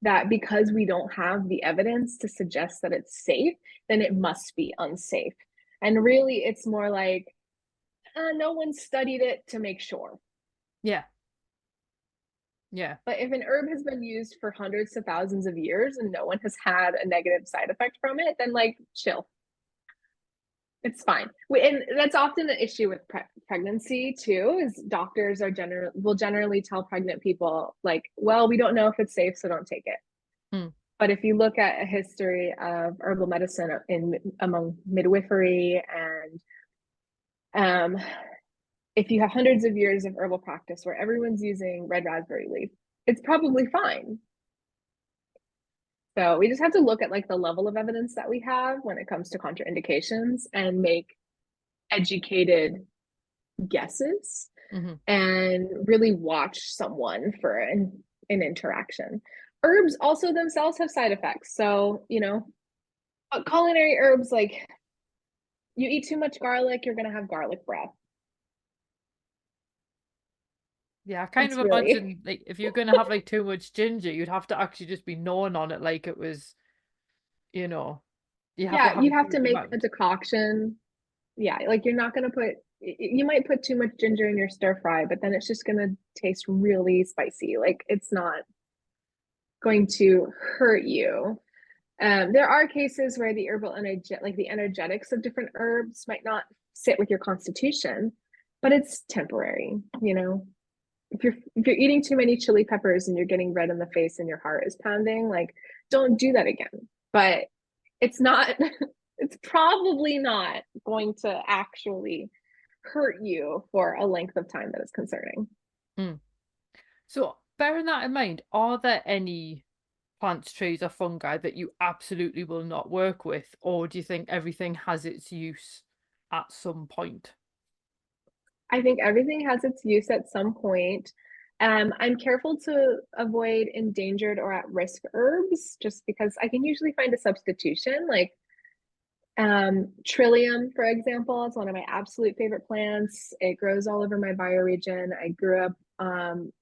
that because we don't have the evidence to suggest that it's safe, then it must be unsafe. And really, it's more like no one studied it to make sure. Yeah. Yeah. But if an herb has been used for hundreds of thousands of years and no one has had a negative side effect from it, then like chill. It's fine. And that's often an issue with pregnancy too, is doctors will generally tell pregnant people like, well, we don't know if it's safe, so don't take it. Hmm. But if you look at a history of herbal medicine among midwifery and if you have hundreds of years of herbal practice where everyone's using red raspberry leaf, it's probably fine. So we just have to look at like the level of evidence that we have when it comes to contraindications and make educated guesses Hmm. and really watch someone for an interaction. Herbs also themselves have side effects. So, culinary herbs, like you eat too much garlic, you're going to have garlic breath. Yeah, I kind of It's really, imagine like if you're gonna have like too much ginger, you'd have to actually just be gnawing on it like it was, you know, you have to yeah, have a you have to huge make a amount. decoction. Yeah, like you're not going to you might put too much ginger in your stir fry, but then it's just going to taste really spicy. Like it's not going to hurt you. There are cases where the like the energetics of different herbs might not sit with your constitution, but it's temporary. If you're eating too many chili peppers and you're getting red in the face and your heart is pounding, like don't do that again. But it's not, it's probably not going to actually hurt you for a length of time that is concerning. Mm. So bearing that in mind, are there any plants, trees, or fungi that you absolutely will not work with, or do you think everything has its use at some point? I think everything has its use at some point. I'm careful to avoid endangered or at risk herbs just because I can usually find a substitution. Like Trillium, for example, is one of my absolute favorite plants. It grows all over my bioregion. I grew up on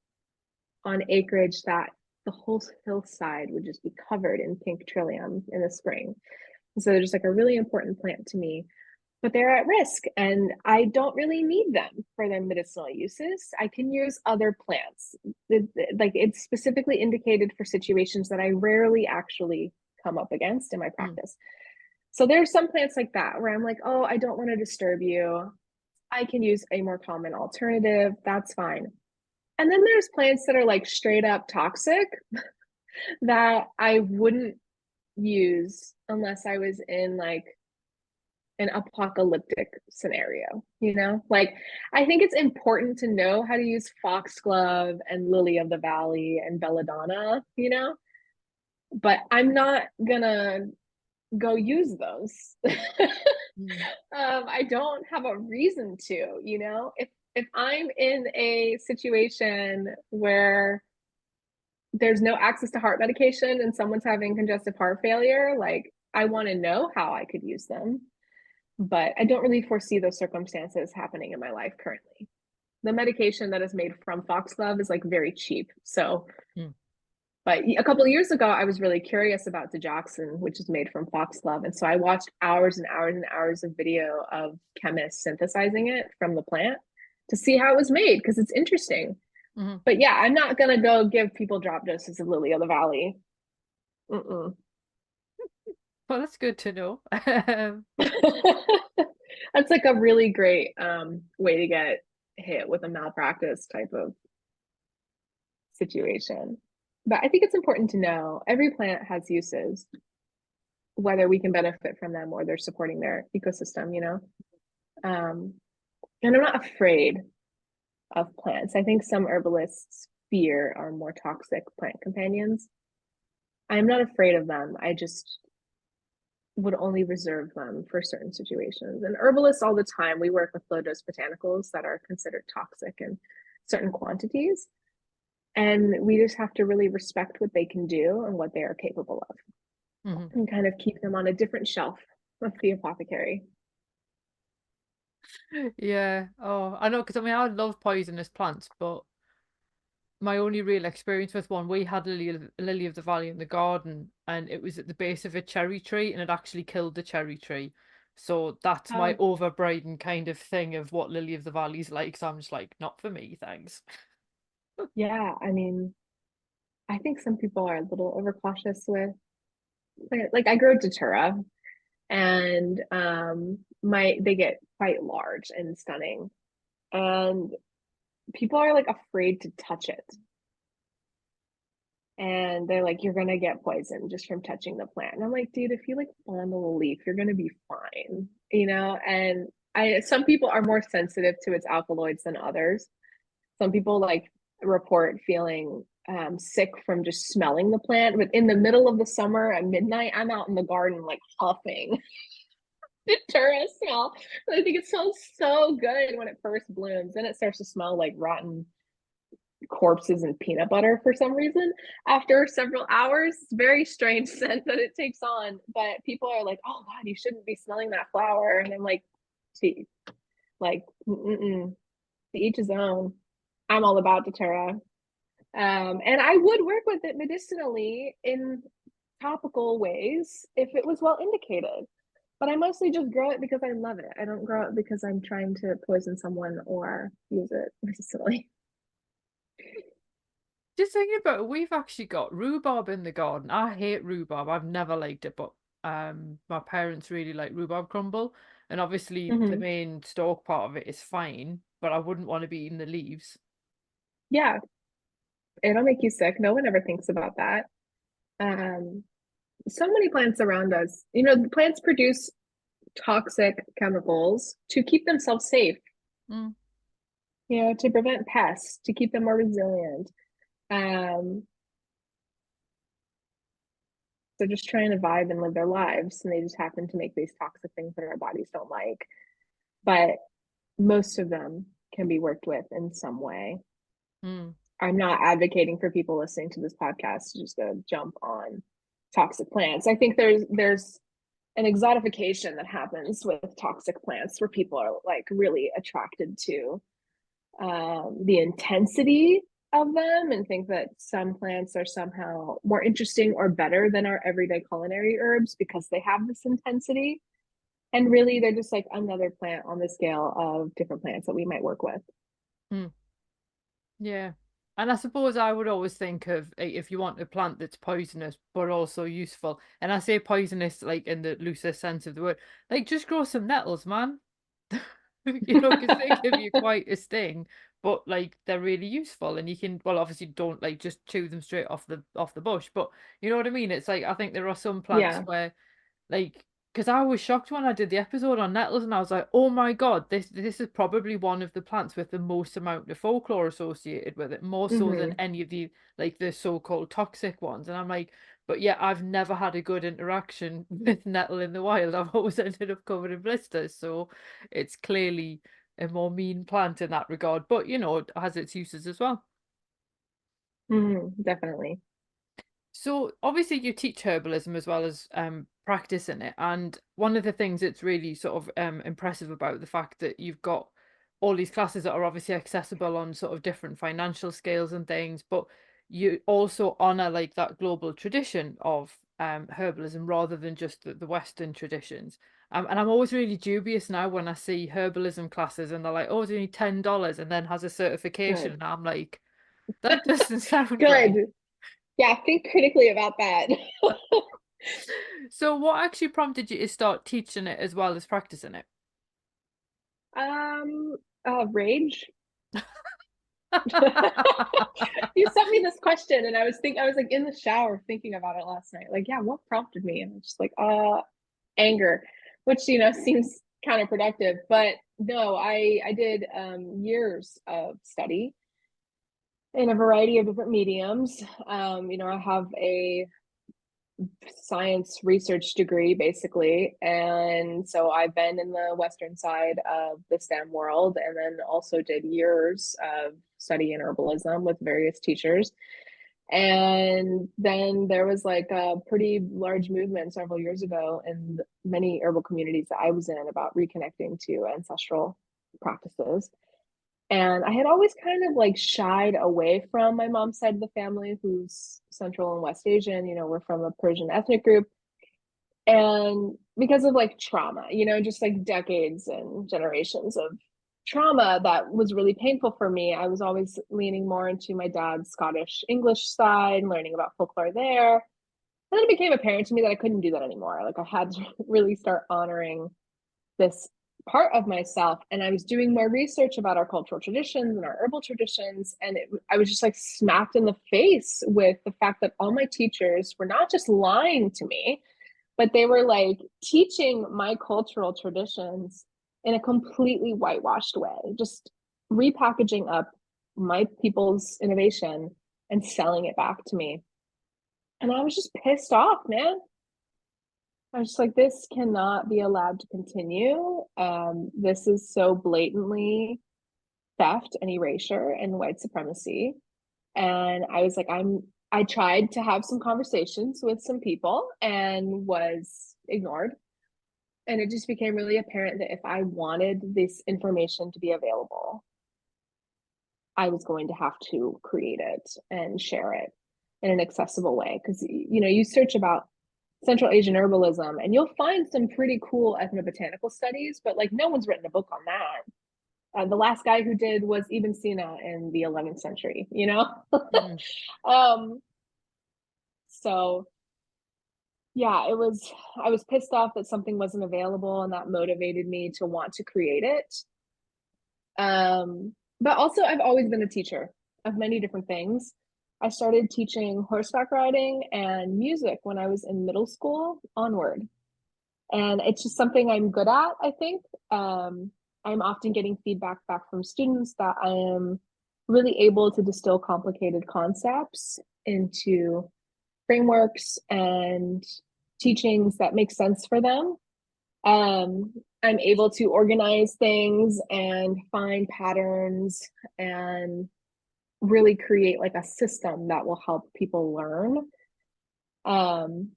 acreage that the whole hillside would just be covered in pink trillium in the spring. So they're just like a really important plant to me, but they're at risk and I don't really need them for their medicinal uses. I can use other plants. Like it's specifically indicated for situations that I rarely actually come up against in my practice. So there's some plants like that where I'm like, oh, I don't want to disturb you. I can use a more common alternative. That's fine. And then there's plants that are like straight up toxic that I wouldn't use unless I was in like an apocalyptic scenario, you know? Like I think it's important to know how to use foxglove and lily of the valley and belladonna, you know? But I'm not gonna go use those. Mm. I don't have a reason to, you know? If I'm in a situation where there's no access to heart medication and someone's having congestive heart failure, like I want to know how I could use them, but I don't really foresee those circumstances happening in my life currently. The medication that is made from foxglove is like very cheap. So, Mm. but a couple of years ago, I was really curious about digoxin, which is made from foxglove. And so I watched hours and hours and hours of video of chemists synthesizing it from the plant to see how it was made because it's interesting. Mm-hmm. But yeah, I'm not gonna go give people drop doses of lily of the valley. Mm-mm. Well, that's good to know. That's like a really great way to get hit with a malpractice type of situation. But I think it's important to know every plant has uses, whether we can benefit from them or they're supporting their ecosystem, you know? Um, and I'm not afraid of plants. I think some herbalists fear our more toxic plant companions. I'm not afraid of them. I just would only reserve them for certain situations. And herbalists all the time, we work with low dose botanicals that are considered toxic in certain quantities. And we just have to really respect what they can do and what they are capable of Mhm. and kind of keep them on a different shelf of the apothecary. Yeah. Oh, I know, because I mean, I love poisonous plants, but my only real experience with one, we had lily of the valley in the garden, and it was at the base of a cherry tree, and it actually killed the cherry tree. So that's my Oh, overbriding kind of thing of what lily of the valley's like. So I'm just like, not for me, thanks. yeah. I mean, I think some people are a little overcautious with like I grow datura and my they get quite large and stunning. And people are like afraid to touch it. And they're like, you're gonna get poisoned just from touching the plant. And I'm like, dude, if you like fondle a leaf, you're gonna be fine, you know? And I some people are more sensitive to its alkaloids than others. Some people like report feeling sick from just smelling the plant. But in the middle of the summer at midnight, I'm out in the garden like huffing the datura smell. I think it smells so good when it first blooms. Then it starts to smell like rotten corpses and peanut butter for some reason after several hours. It's a very strange scent that it takes on, but people are like, oh god, you shouldn't be smelling that flower. And I'm like, gee, like to each his own. I'm all about datura. And I would work with it medicinally in topical ways if it was well indicated, but I mostly just grow it because I love it. I don't grow it because I'm trying to poison someone or use it medicinally. Just thinking about it, we've actually got rhubarb in the garden. I hate rhubarb. I've never liked it, but my parents really like rhubarb crumble. And obviously the Mm-hmm. main stalk part of it is fine, but I wouldn't want to be eating the leaves. Yeah, it'll make you sick. No one ever thinks about that. Um, So many plants around us. You know, the plants produce toxic chemicals to keep themselves safe, Mm, you know, to prevent pests, to keep them more resilient. Um, they're just trying to vibe and live their lives, and they just happen to make these toxic things that our bodies don't like. But most of them can be worked with in some way. mm, I'm not advocating for people listening to this podcast to just go jump on toxic plants. I think there's an exotification that happens with toxic plants where people are like really attracted to the intensity of them and think that some plants are somehow more interesting or better than our everyday culinary herbs because they have this intensity. And really, they're just like another plant on the scale of different plants that we might work with. mm. Yeah. And I suppose I would always think of if you want a plant that's poisonous but also useful, and I say poisonous like in the loosest sense of the word, like just grow some nettles, man. You know, because they give you quite a sting, but like they're really useful, and you can, well, obviously don't like just chew them straight off the bush, but you know what I mean? It's like I think there are some plants Yeah. where like, because I was shocked when I did the episode on nettles, and I was like, "Oh my God, this is probably one of the plants with the most amount of folklore associated with it, more so than Mm-hmm. any of the like the so-called toxic ones." And I'm like, "But yeah, I've never had a good interaction with nettle in the wild. I've always ended up covered in blisters, so it's clearly a more mean plant in that regard. But you know, it has its uses as well." Mm-hmm. Definitely. So obviously you teach herbalism as well as practicing it. And one of the things that's really sort of impressive about the fact that you've got all these classes that are obviously accessible on sort of different financial scales and things, but you also honor like that global tradition of herbalism rather than just the Western traditions. And I'm always really dubious now when I see herbalism classes and they're like, oh, it's only $10 and then has a certification. Good. And I'm like, that doesn't sound right. Good. Yeah, think critically about that. So what actually prompted you to start teaching it as well as practicing it? um, rage. You sent me this question and I was like in the shower thinking about it last night. Like, yeah, what prompted me? And I'm just like, anger, which you know seems counterproductive. But no, I did years of study in a variety of different mediums. You know, I have a science research degree basically, and so I've been in the western side of the STEM world and then also did years of study in herbalism with various teachers. And then there was like a pretty large movement several years ago in many herbal communities that I was in about reconnecting to ancestral practices. And I had always kind of like shied away from my mom's side of the family, who's Central and West Asian. You know, we're from a Persian ethnic group. And because of like trauma, you know, just like decades and generations of trauma that was really painful for me, I was always leaning more into my dad's Scottish English side, learning about folklore there. And then it became apparent to me that I couldn't do that anymore. Like I had to really start honoring this part of myself. And I was doing more research about our cultural traditions and our herbal traditions. And I was just like smacked in the face with the fact that all my teachers were not just lying to me, but they were like teaching my cultural traditions in a completely whitewashed way, just repackaging up my people's innovation and selling it back to me. And I was just pissed off, man. I was just like, this cannot be allowed to continue. This is so blatantly theft and erasure and white supremacy. And I was like, I tried to have some conversations with some people and was ignored. And it just became really apparent that if I wanted this information to be available, I was going to have to create it and share it in an accessible way. Because, you know, you search about Central Asian herbalism and you'll find some pretty cool ethnobotanical studies, but like no one's written a book on that. The last guy who did was Ibn Sina in the 11th century, you know? Mm, um, so yeah, I was pissed off that something wasn't available and that motivated me to want to create it. But also I've always been a teacher of many different things. I started teaching horseback riding and music when I was in middle school onward. And it's just something I'm good at, I think. I'm often getting feedback back from students that I am really able to distill complicated concepts into frameworks and teachings that make sense for them. Um, I'm able to organize things and find patterns and really create like a system that will help people learn. Um,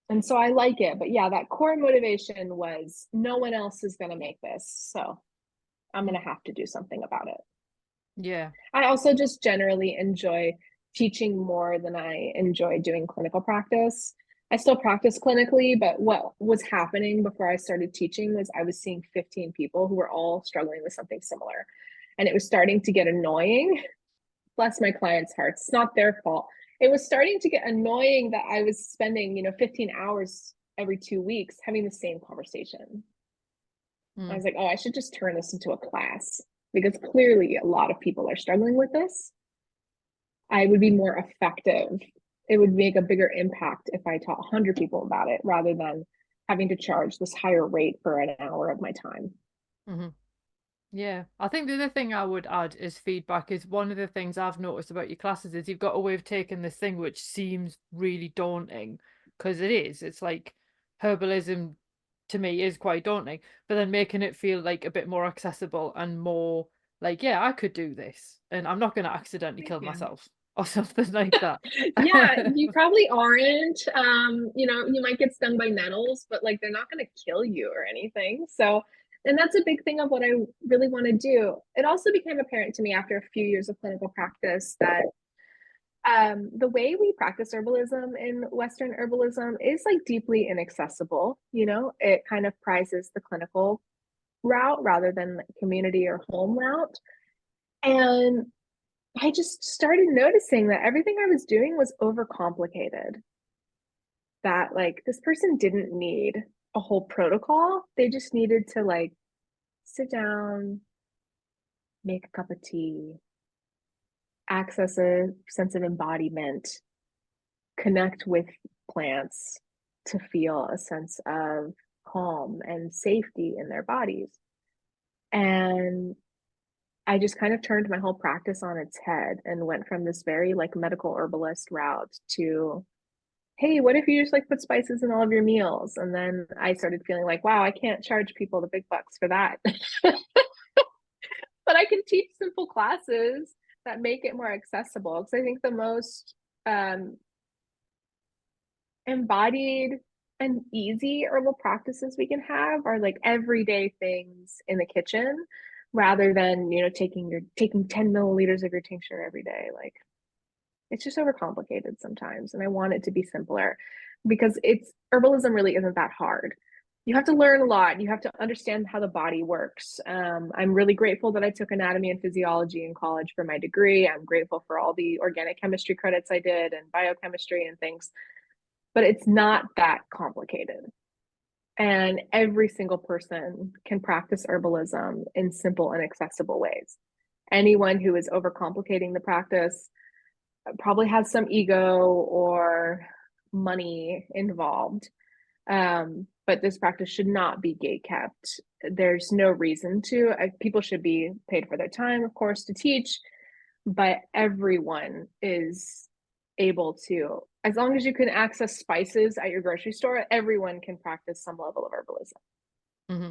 and so I like it. But yeah, that core motivation was no one else is going to make this. So I'm going to have to do something about it. Yeah. I also just generally enjoy teaching more than I enjoy doing clinical practice. I still practice clinically, but what was happening before I started teaching was I was seeing 15 people who were all struggling with something similar. And it was starting to get annoying. Bless my clients' hearts. It's not their fault. It was starting to get annoying that I was spending, 15 hours every 2 weeks having the same conversation. I was Mm. like, oh, I should just turn this into a class because clearly a lot of people are struggling with this. I would be more effective. It would make a bigger impact if I taught 100 people about it rather than having to charge this higher rate for an hour of my time. Hmm. Yeah, I think the other thing I would add is feedback is one of the things I've noticed about your classes is you've got a way of taking this thing which seems really daunting because it is. It's like herbalism to me is quite daunting, but then making it feel like a bit more accessible and more like, yeah, I could do this and I'm not going to accidentally Thank kill you. myself or something like that. Yeah, you probably aren't. You might get stung by nettles, but like they're not going to kill you or anything. So, and that's a big thing of what I really want to do. It also became apparent to me after a few years of clinical practice that the way we practice herbalism in Western herbalism is like deeply inaccessible. It kind of prizes the clinical route rather than the community or home route. And I just started noticing that everything I was doing was overcomplicated. That like this person didn't need a whole protocol. They just needed to like sit down, make a cup of tea, access a sense of embodiment, connect with plants to feel a sense of calm and safety in their bodies. And I just kind of turned my whole practice on its head and went from this very like medical herbalist route to, hey, what if you just like put spices in all of your meals? And then I started feeling like, wow, I can't charge people the big bucks for that. But I can teach simple classes that make it more accessible. Because I think the most embodied and easy herbal practices we can have are like everyday things in the kitchen rather than taking 10 milliliters of your tincture every day. Like it's just overcomplicated sometimes, and I want it to be simpler because it's herbalism really isn't that hard. You have to learn a lot. You have to understand how the body works. I'm really grateful that I took anatomy and physiology in college for my degree. I'm grateful for all the organic chemistry credits I did and biochemistry and things, but it's not that complicated. And every single person can practice herbalism in simple and accessible ways. Anyone who is overcomplicating the practice probably has some ego or money involved. But this practice should not be gate kept. There's no reason to. People should be paid for their time, of course, to teach, but everyone is able to, as long as you can access spices at your grocery store, everyone can practice some level of herbalism. Hmm.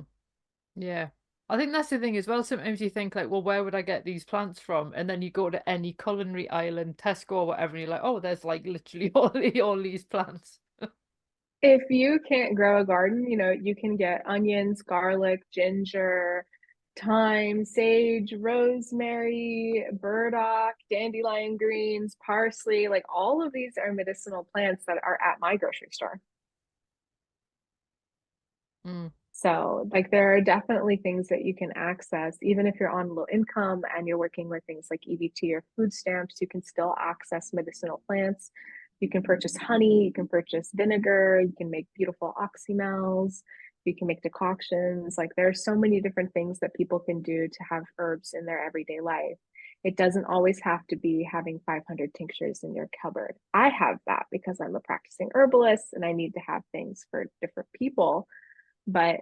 Yeah. I think that's the thing as well. Sometimes you think like, well, where would I get these plants from? And then you go to any culinary island, Tesco or whatever, and you're like, oh, there's like literally all these plants. If you can't grow a garden, you can get onions, garlic, ginger, thyme, sage, rosemary, burdock, dandelion greens, parsley. Like all of these are medicinal plants that are at my grocery store. Mm. So, like, there are definitely things that you can access, even if you're on low income and you're working with things like EBT or food stamps, you can still access medicinal plants. You can purchase honey, you can purchase vinegar, you can make beautiful oxymels, you can make decoctions. Like, there are so many different things that people can do to have herbs in their everyday life. It doesn't always have to be having 500 tinctures in your cupboard. I have that because I'm a practicing herbalist and I need to have things for different people. But,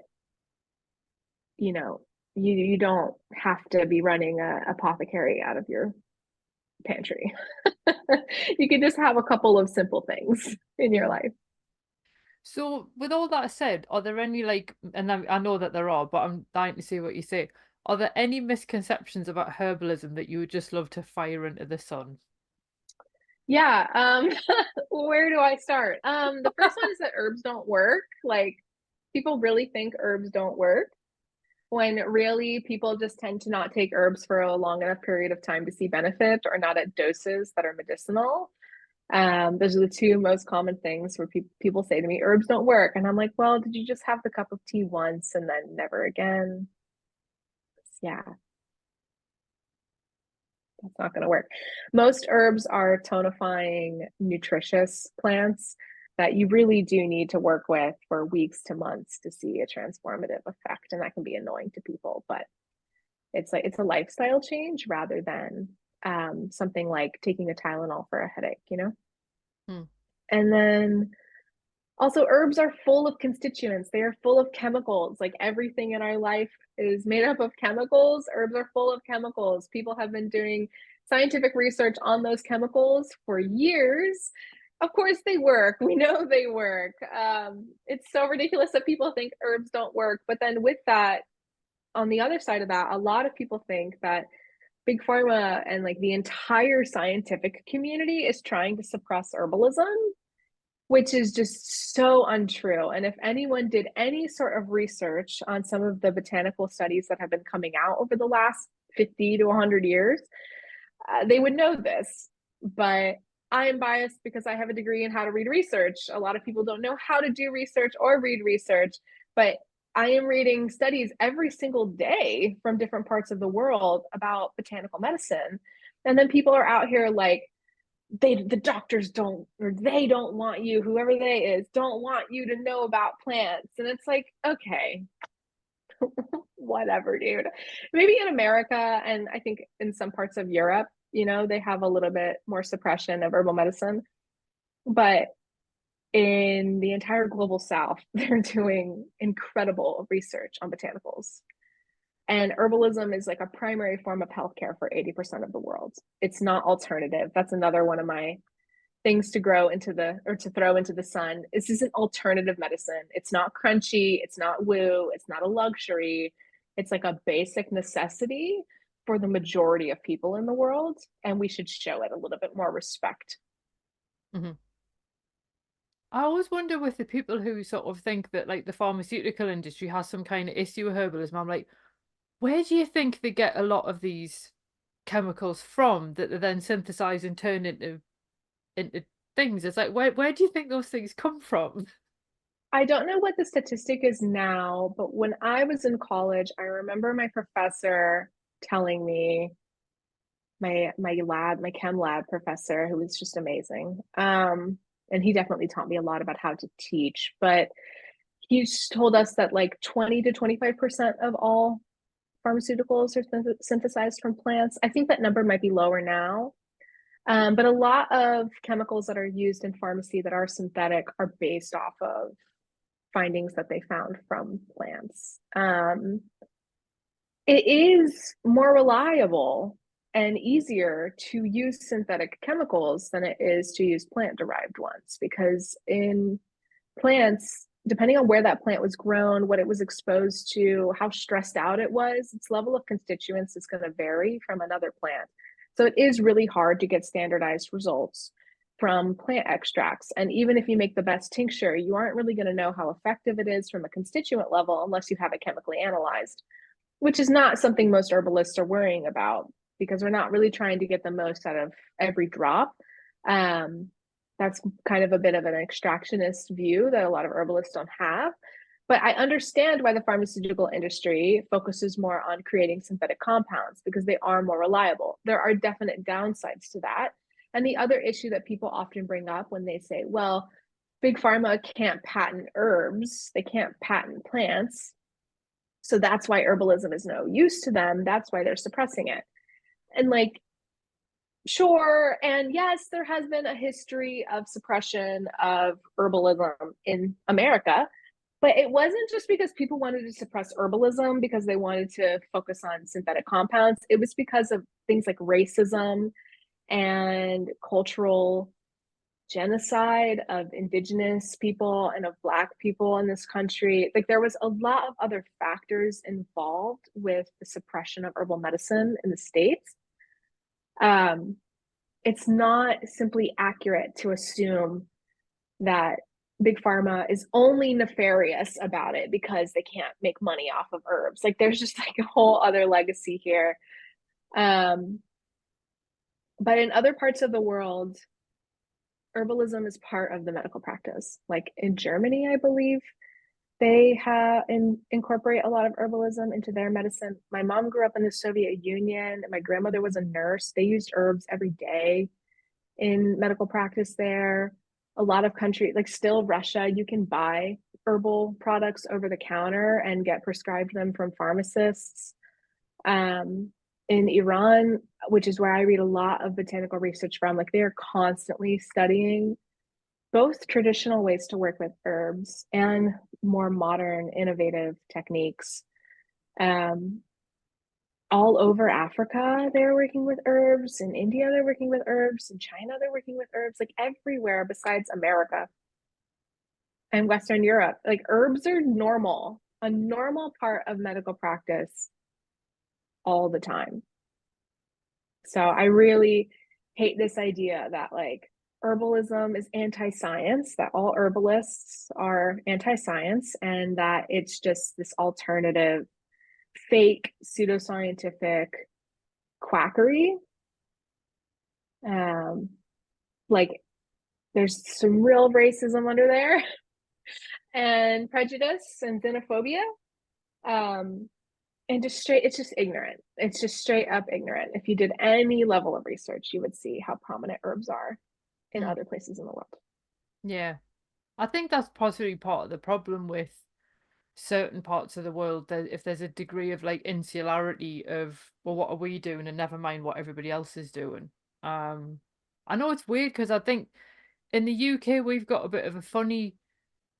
you know, you don't have to be running a apothecary out of your pantry. You can just have a couple of simple things in your life. So, with all that said, are there any like, and I know that there are, but I'm dying to see what you say. Are there any misconceptions about herbalism that you would just love to fire into the sun? Yeah, where do I start? The first one is that herbs don't work. Like, people really think herbs don't work, when really people just tend to not take herbs for a long enough period of time to see benefit, or not at doses that are medicinal. Those are the two most common things where people say to me, herbs don't work. And I'm like, well, did you just have the cup of tea once and then never again? Yeah, that's not going to work. Most herbs are tonifying, nutritious plants that you really do need to work with for weeks to months to see a transformative effect. And that can be annoying to people, but it's a lifestyle change rather than something like taking a Tylenol for a headache, you know? Hmm. And then also, herbs are full of constituents. They are full of chemicals. Like, everything in our life is made up of chemicals. Herbs are full of chemicals. People have been doing scientific research on those chemicals for years. Of course, they work. We know they work. It's so ridiculous that people think herbs don't work. But then, with that, on the other side of that, a lot of people think that big pharma and like the entire scientific community is trying to suppress herbalism, which is just so untrue. And if anyone did any sort of research on some of the botanical studies that have been coming out over the last 50 to 100 years, they would know this. But I am biased because I have a degree in how to read research. A lot of people don't know how to do research or read research, but I am reading studies every single day from different parts of the world about botanical medicine. And then people are out here like, the doctors don't, or they don't want you, whoever they is, don't want you to know about plants. And it's like, okay, whatever, dude. Maybe in America, and I think in some parts of Europe, they have a little bit more suppression of herbal medicine. But in the entire global south, they're doing incredible research on botanicals. And herbalism is like a primary form of healthcare for 80% of the world. It's not alternative. That's another one of my things to grow into to throw into the sun. This is an alternative medicine. It's not crunchy. It's not woo. It's not a luxury. It's like a basic necessity for the majority of people in the world. And we should show it a little bit more respect. Mhm. I always wonder with the people who sort of think that like the pharmaceutical industry has some kind of issue with herbalism. I'm like, where do you think they get a lot of these chemicals from that they then synthesize and turn into things? It's like where do you think those things come from? I don't know what the statistic is now, but when I was in college, I remember my professor telling me, my chem lab professor, who was just amazing. And he definitely taught me a lot about how to teach, but he just told us that like 20 to 25% of all pharmaceuticals are synthesized from plants. I think that number might be lower now. But a lot of chemicals that are used in pharmacy that are synthetic are based off of findings that they found from plants. It is more reliable and easier to use synthetic chemicals than it is to use plant derived ones, because in plants, depending on where that plant was grown, what it was exposed to, how stressed out it was, its level of constituents is going to vary from another plant. So it is really hard to get standardized results from plant extracts. And even if you make the best tincture, you aren't really going to know how effective it is from a constituent level unless you have it chemically analyzed, which is not something most herbalists are worrying about, because we're not really trying to get the most out of every drop. That's kind of a bit of an extractionist view that a lot of herbalists don't have. But I understand why the pharmaceutical industry focuses more on creating synthetic compounds, because they are more reliable. There are definite downsides to that. And the other issue that people often bring up when they say, well, big pharma can't patent herbs, they can't patent plants, so that's why herbalism is no use to them. That's why they're suppressing it. And like, Sure. And yes, there has been a history of suppression of herbalism in America, but it wasn't just because people wanted to suppress herbalism because they wanted to focus on synthetic compounds. It was because of things like racism and cultural genocide of indigenous people and of Black people in this country. Like there was a lot of other factors involved with the suppression of herbal medicine in the States. Um, it's not simply accurate to assume that big pharma is only nefarious about it because they can't make money off of herbs. Like there's just like a whole other legacy here. Um, but in other parts of the world, herbalism is part of the medical practice. Like in Germany, I believe they have incorporate a lot of herbalism into their medicine. My mom grew up in the Soviet Union. My grandmother was a nurse. They used herbs every day in medical practice there. A lot of countries, like still Russia, you can buy herbal products over the counter and get prescribed them from pharmacists. In Iran, which is where I read a lot of botanical research from, like they're constantly studying both traditional ways to work with herbs and more modern, innovative techniques. Um, all over Africa, they're working with herbs. In India, they're working with herbs. In China, they're working with herbs. Like everywhere besides America and Western Europe, like herbs are normal, a normal part of medical practice all the time. So I really hate this idea that like herbalism is anti-science, that all herbalists are anti-science, and that it's just this alternative, fake, pseudoscientific quackery. Um, like there's some real racism under there and prejudice and xenophobia. Um, and just straight, it's just ignorant. It's just straight up ignorant. If you did any level of research, you would see how prominent herbs are in Mm. other places in the world. Yeah. I think that's possibly part of the problem with certain parts of the world, that if there's a degree of like insularity of, well, what are we doing, and never mind what everybody else is doing. Um, I know it's weird because I think in the UK we've got a bit of a funny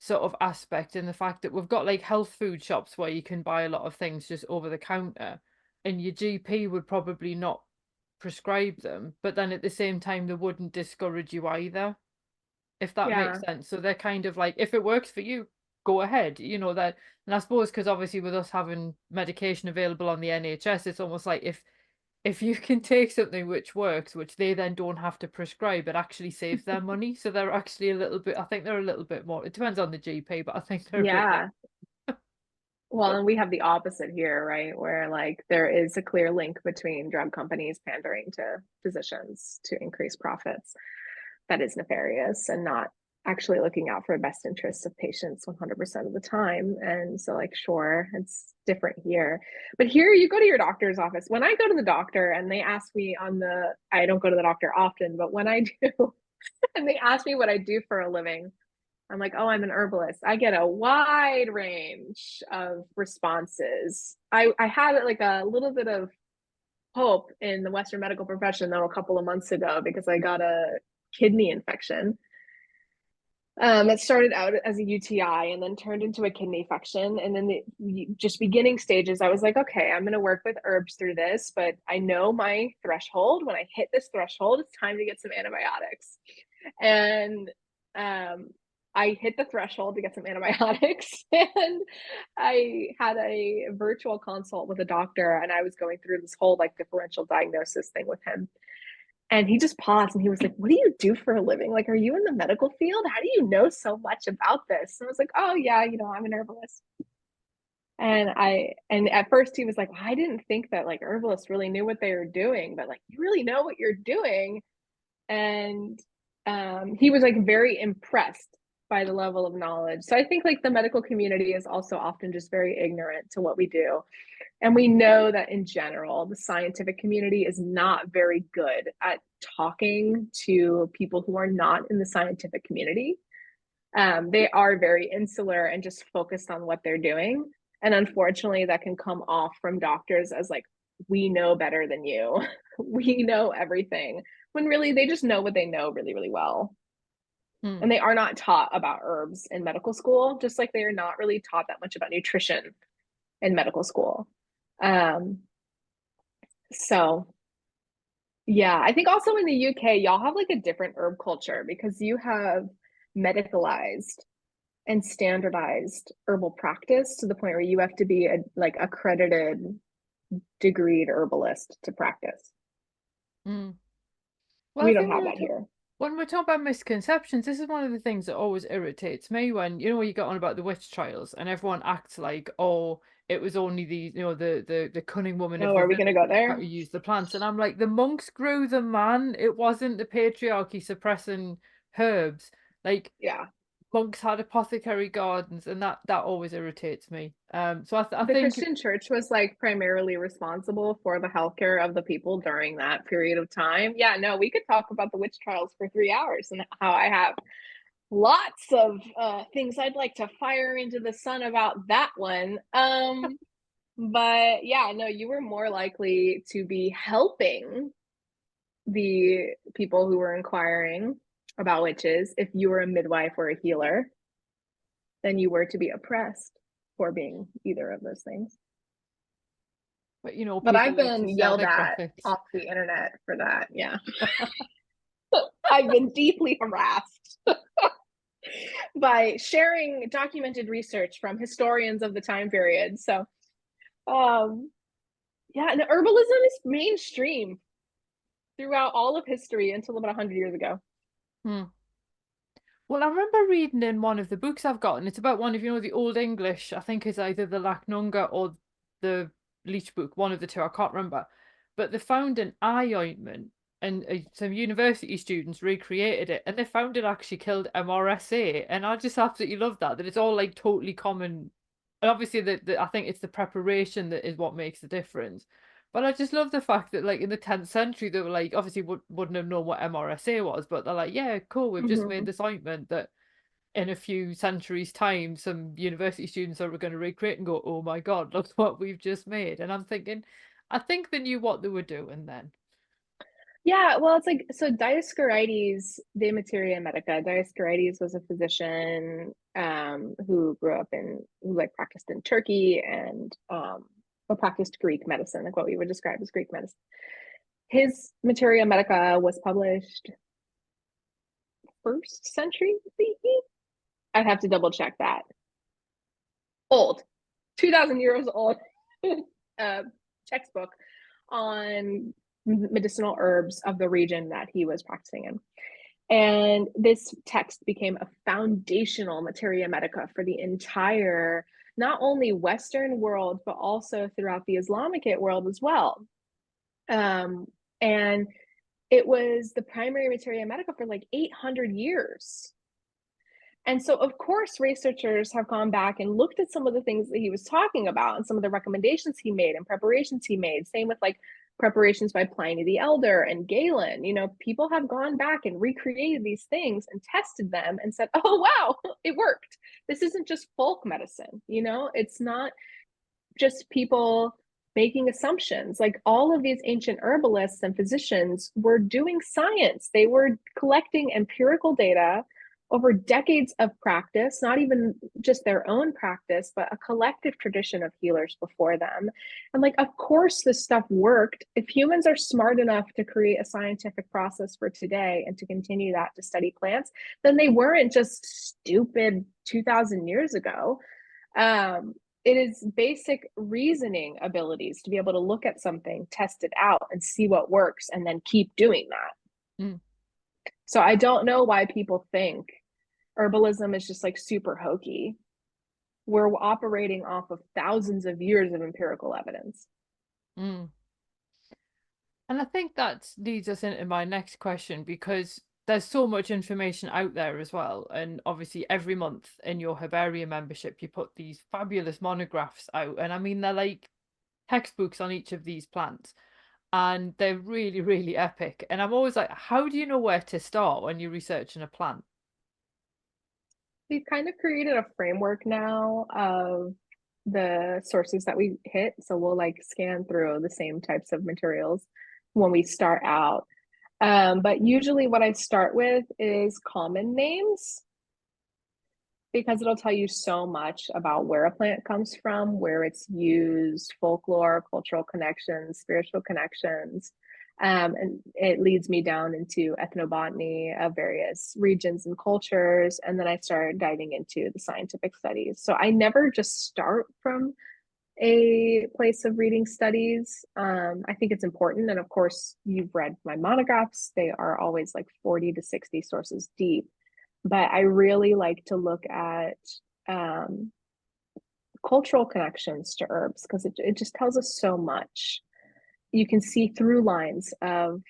sort of aspect in the fact that we've got like health food shops where you can buy a lot of things just over the counter, and your GP would probably not prescribe them, but then at the same time they wouldn't discourage you either, if that makes Yeah. sense. So they're kind of like, if it works for you, go ahead, you know that. And I suppose because obviously with us having medication available on the NHS, it's almost like if you can take something which works, which they then don't have to prescribe, it actually saves them money. So they're actually a little bit, I think they're a little bit more, it depends on the GP, but I think they're a bit more. Yeah. Well, and we have the opposite here, right? Where like there is a clear link between drug companies pandering to physicians to increase profits. That is nefarious and not actually looking out for the best interests of patients 100% of the time. And so, like, sure, it's different here. But here, you go to your doctor's office. When I go to the doctor and they ask me I don't go to the doctor often, but when I do, and they ask me what I do for a living, I'm like, oh, I'm an herbalist. I get a wide range of responses. I had like a little bit of hope in the Western medical profession though a couple of months ago because I got a kidney infection. It started out as a UTI and then turned into a kidney infection. And then just beginning stages, I was like, okay, I'm going to work with herbs through this, but I know my threshold. When I hit this threshold, it's time to get some antibiotics. And I hit the threshold to get some antibiotics, and I had a virtual consult with a doctor, and I was going through this whole like differential diagnosis thing with him. And he just paused and he was like, what do you do for a living? Like, are you in the medical field? How do you know so much about this? And I was like, oh yeah, I'm an herbalist. And at first he was like, I didn't think that like herbalists really knew what they were doing, but like, you really know what you're doing. And he was like very impressed by the level of knowledge. So I think like the medical community is also often just very ignorant to what we do. And we know that in general, the scientific community is not very good at talking to people who are not in the scientific community. They are very insular and just focused on what they're doing. And unfortunately, that can come off from doctors as like, we know better than you. we know everything, when really they just know what they know really, really well. Hmm. And they are not taught about herbs in medical school, just like they are not really taught that much about nutrition in medical school. Um, so yeah, I think also in the UK, y'all have like a different herb culture because you have medicalized and standardized herbal practice to the point where you have to be a like accredited degreed herbalist to practice. Hmm. Well, I We don't think have that here. when we're talking about misconceptions, this is one of the things that always irritates me when, you get on about the witch trials and everyone acts like, oh, it was only the cunning woman of Oh, the are we village gonna go how to there? use the plants. And I'm like, the monks grew them, man. It wasn't the patriarchy suppressing herbs. Like, Yeah. monks had apothecary gardens, and that always irritates me. So I The think, Christian church was like primarily responsible for the healthcare of the people during that period of time. Yeah, no, we could talk about the witch trials for 3 hours and how I have lots of things I'd like to fire into the sun about that one. But yeah, no, you were more likely to be helping the people who were inquiring about witches if you were a midwife or a healer than you were to be oppressed for being either of those things. but But people I've like to been sell yelled their at graphics. off the internet for that. Yeah. I've been deeply harassed by sharing documented research from historians of the time period. So, um, yeah, and herbalism is mainstream throughout all of history until about 100 years ago. Hmm. Well, I remember reading in one of the books I've got, and it's about one of, the Old English. I think it's either the Lachnunga or the Leech Book, one of the two. I can't remember. But they found an eye ointment, and some university students recreated it, and they found it actually killed MRSA. And I just absolutely love that it's all like totally common. And obviously, I think it's the preparation that is what makes the difference. But I just love the fact that, like, in the 10th century, they were like, obviously wouldn't have known what MRSA was, but they're like, yeah, cool, we've just made Mm-hmm. this ointment that in a few centuries' time, some university students are going to recreate and go, oh my God, look what we've just made. And I'm thinking, I think they knew what they were doing then. Yeah, well, it's like so Dioscorides de Materia Medica. Dioscorides was a physician who grew up who like practiced in Turkey and or practiced Greek medicine, like what we would describe as Greek medicine. His Materia Medica was published first century CE. I'd have to double check that. Old, 2,000 years old uh, textbook on medicinal herbs of the region that he was practicing in. And this text became a foundational materia medica for the entire, not only Western world, but also throughout the Islamic world as well. And it was the primary materia medica for like 800 years. And so, of course, researchers have gone back and looked at some of the things that he was talking about and some of the recommendations he made and preparations he made. Same with like preparations by Pliny the Elder and Galen. People have gone back and recreated these things and tested them and said, oh, wow, it worked. This isn't just folk medicine. It's not just people making assumptions. Like all of these ancient herbalists and physicians were doing science, they were collecting empirical data over decades of practice, not even just their own practice, but a collective tradition of healers before them. And like, of course, this stuff worked. If humans are smart enough to create a scientific process for today and to continue that to study plants, then they weren't just stupid 2,000 years ago. It is basic reasoning abilities to be able to look at something, test it out, and see what works, and then keep doing that. Mm. So I don't know why people think herbalism is just like super hokey. We're operating off of thousands of years of empirical evidence. Mm. And I think that leads us into my next question because there's so much information out there as well. And obviously, every month in your herbarium membership, you put these fabulous monographs out. And I mean, they're like textbooks on each of these plants. And they're really, really epic. And I'm always like, how do you know where to start when you're researching a plant? We've kind of created a framework now of the sources that we hit. So we'll like scan through the same types of materials when we start out. But usually what I start with is common names because it'll tell you so much about where a plant comes from, where it's used, folklore, cultural connections, spiritual connections. And it leads me down into ethnobotany of various regions and cultures. And then I start diving into the scientific studies. So I never just start from a place of reading studies. I think it's important. And of course, you've read my monographs, they are always like 40 to 60 sources deep. But I really like to look at um, cultural connections to herbs because it just tells us so much. You can see through lines of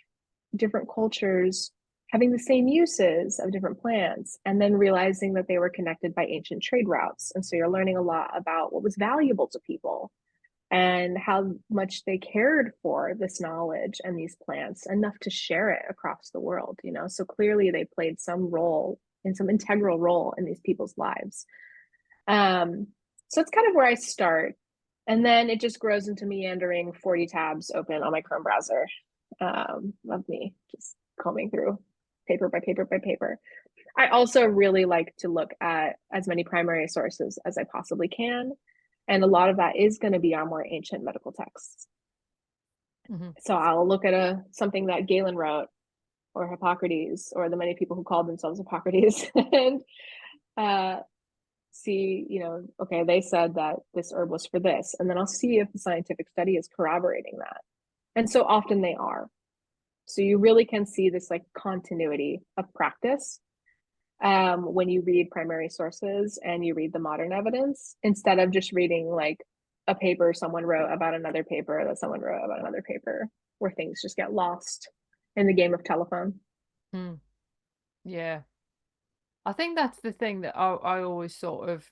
different cultures having the same uses of different plants and then realizing that they were connected by ancient trade routes. And so you're learning a lot about what was valuable to people and how much they cared for this knowledge and these plants enough to share it across the world, you know? So clearly they played some role in some integral role in these people's lives. So it's kind of where I start. And then it just grows into meandering 40 tabs open on my Chrome browser of me just combing through paper by paper by paper. I also really like to look at as many primary sources as I possibly can. And a lot of that is going to be our more ancient medical texts. Mm-hmm. So I'll look at something that Galen wrote or Hippocrates or the many people who called themselves Hippocrates and see, you know, okay, they said that this herb was for this. And then I'll see if the scientific study is corroborating that. And so often they are. So you really can see this like continuity of practice when you read primary sources and you read the modern evidence instead of just reading like a paper someone wrote about another paper that someone wrote about another paper where things just get lost in the game of telephone. Hmm. Yeah. I think that's the thing that I always sort of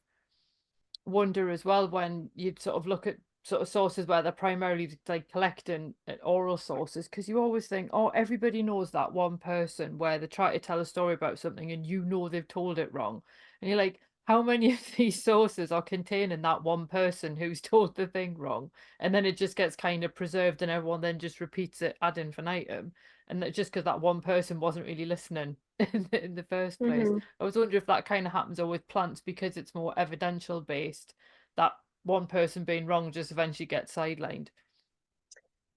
wonder as well when you sort of look at sort of sources where they're primarily like collecting oral sources, because you always think, oh, everybody knows that one person where they try to tell a story about something and you know they've told it wrong. And you're like, how many of these sources are containing that one person who's told the thing wrong? And then it just gets kind of preserved and everyone then just repeats it ad infinitum. And that just because that one person wasn't really listening in the first place. Mm-hmm. I was wondering if that kind of happens or with plants because it's more evidential based, that one person being wrong just eventually gets sidelined.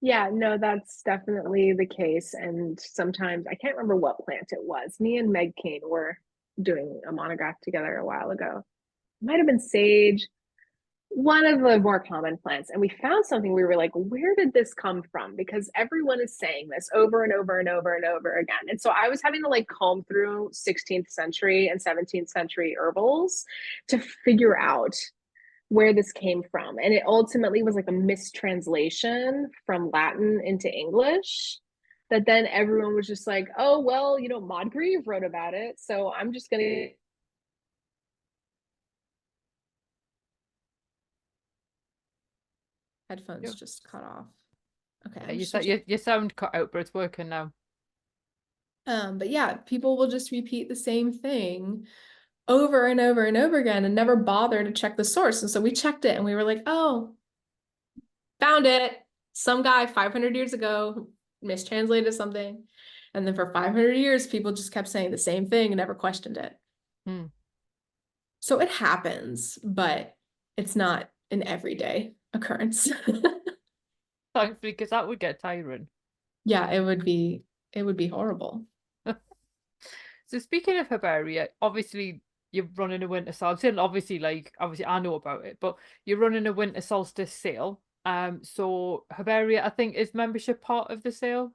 Yeah, no, that's definitely the case. And sometimes I can't remember what plant it was. Me and Meg Kane were doing a monograph together a while ago. It might have been sage, one of the more common plants. And we found something we were like, where did this come from? Because everyone is saying this over and over and over and over again. And so I was having to like comb through 16th century and 17th century herbals to figure out where this came from. And it ultimately was like a mistranslation from Latin into English that then everyone was just like, oh, well, you know, Moncrief wrote about it. So I'm just going to. Headphones Yeah, just cut off. Okay, yeah, I'm you just your sound cut out, but it's working now. but yeah, people will just repeat the same thing over and over and over again and never bother to check the source. And so we checked it and we were like, oh, found it. Some guy 500 years ago mistranslated something. And then for 500 years, people just kept saying the same thing and never questioned it. Hmm. So it happens, but it's not an everyday occurrence. Thankfully, because that would get tiring. Yeah, it would be horrible. So speaking of herbaria, obviously you're running a winter solstice. And obviously I know about it, but you're running a winter solstice sale. So herbaria, I think, is membership part of the sale?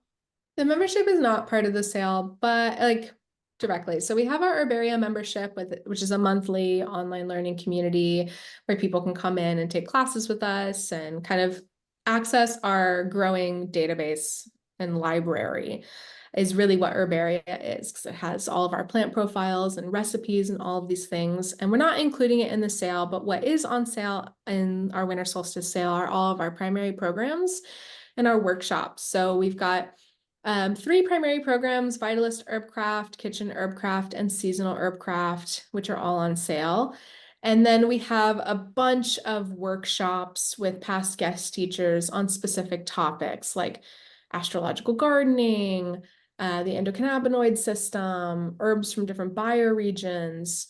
The membership is not part of the sale, but like directly. So we have our Herbaria membership which is a monthly online learning community where people can come in and take classes with us and kind of access our growing database and library is really what Herbaria is, because it has all of our plant profiles and recipes and all of these things. And we're not including it in the sale, but what is on sale in our winter solstice sale are all of our primary programs and our workshops. So we've got 3 primary programs: Vitalist Herbcraft, Kitchen Herbcraft, and Seasonal Herbcraft, which are all on sale. And then we have a bunch of workshops with past guest teachers on specific topics like astrological gardening, the endocannabinoid system, herbs from different bioregions.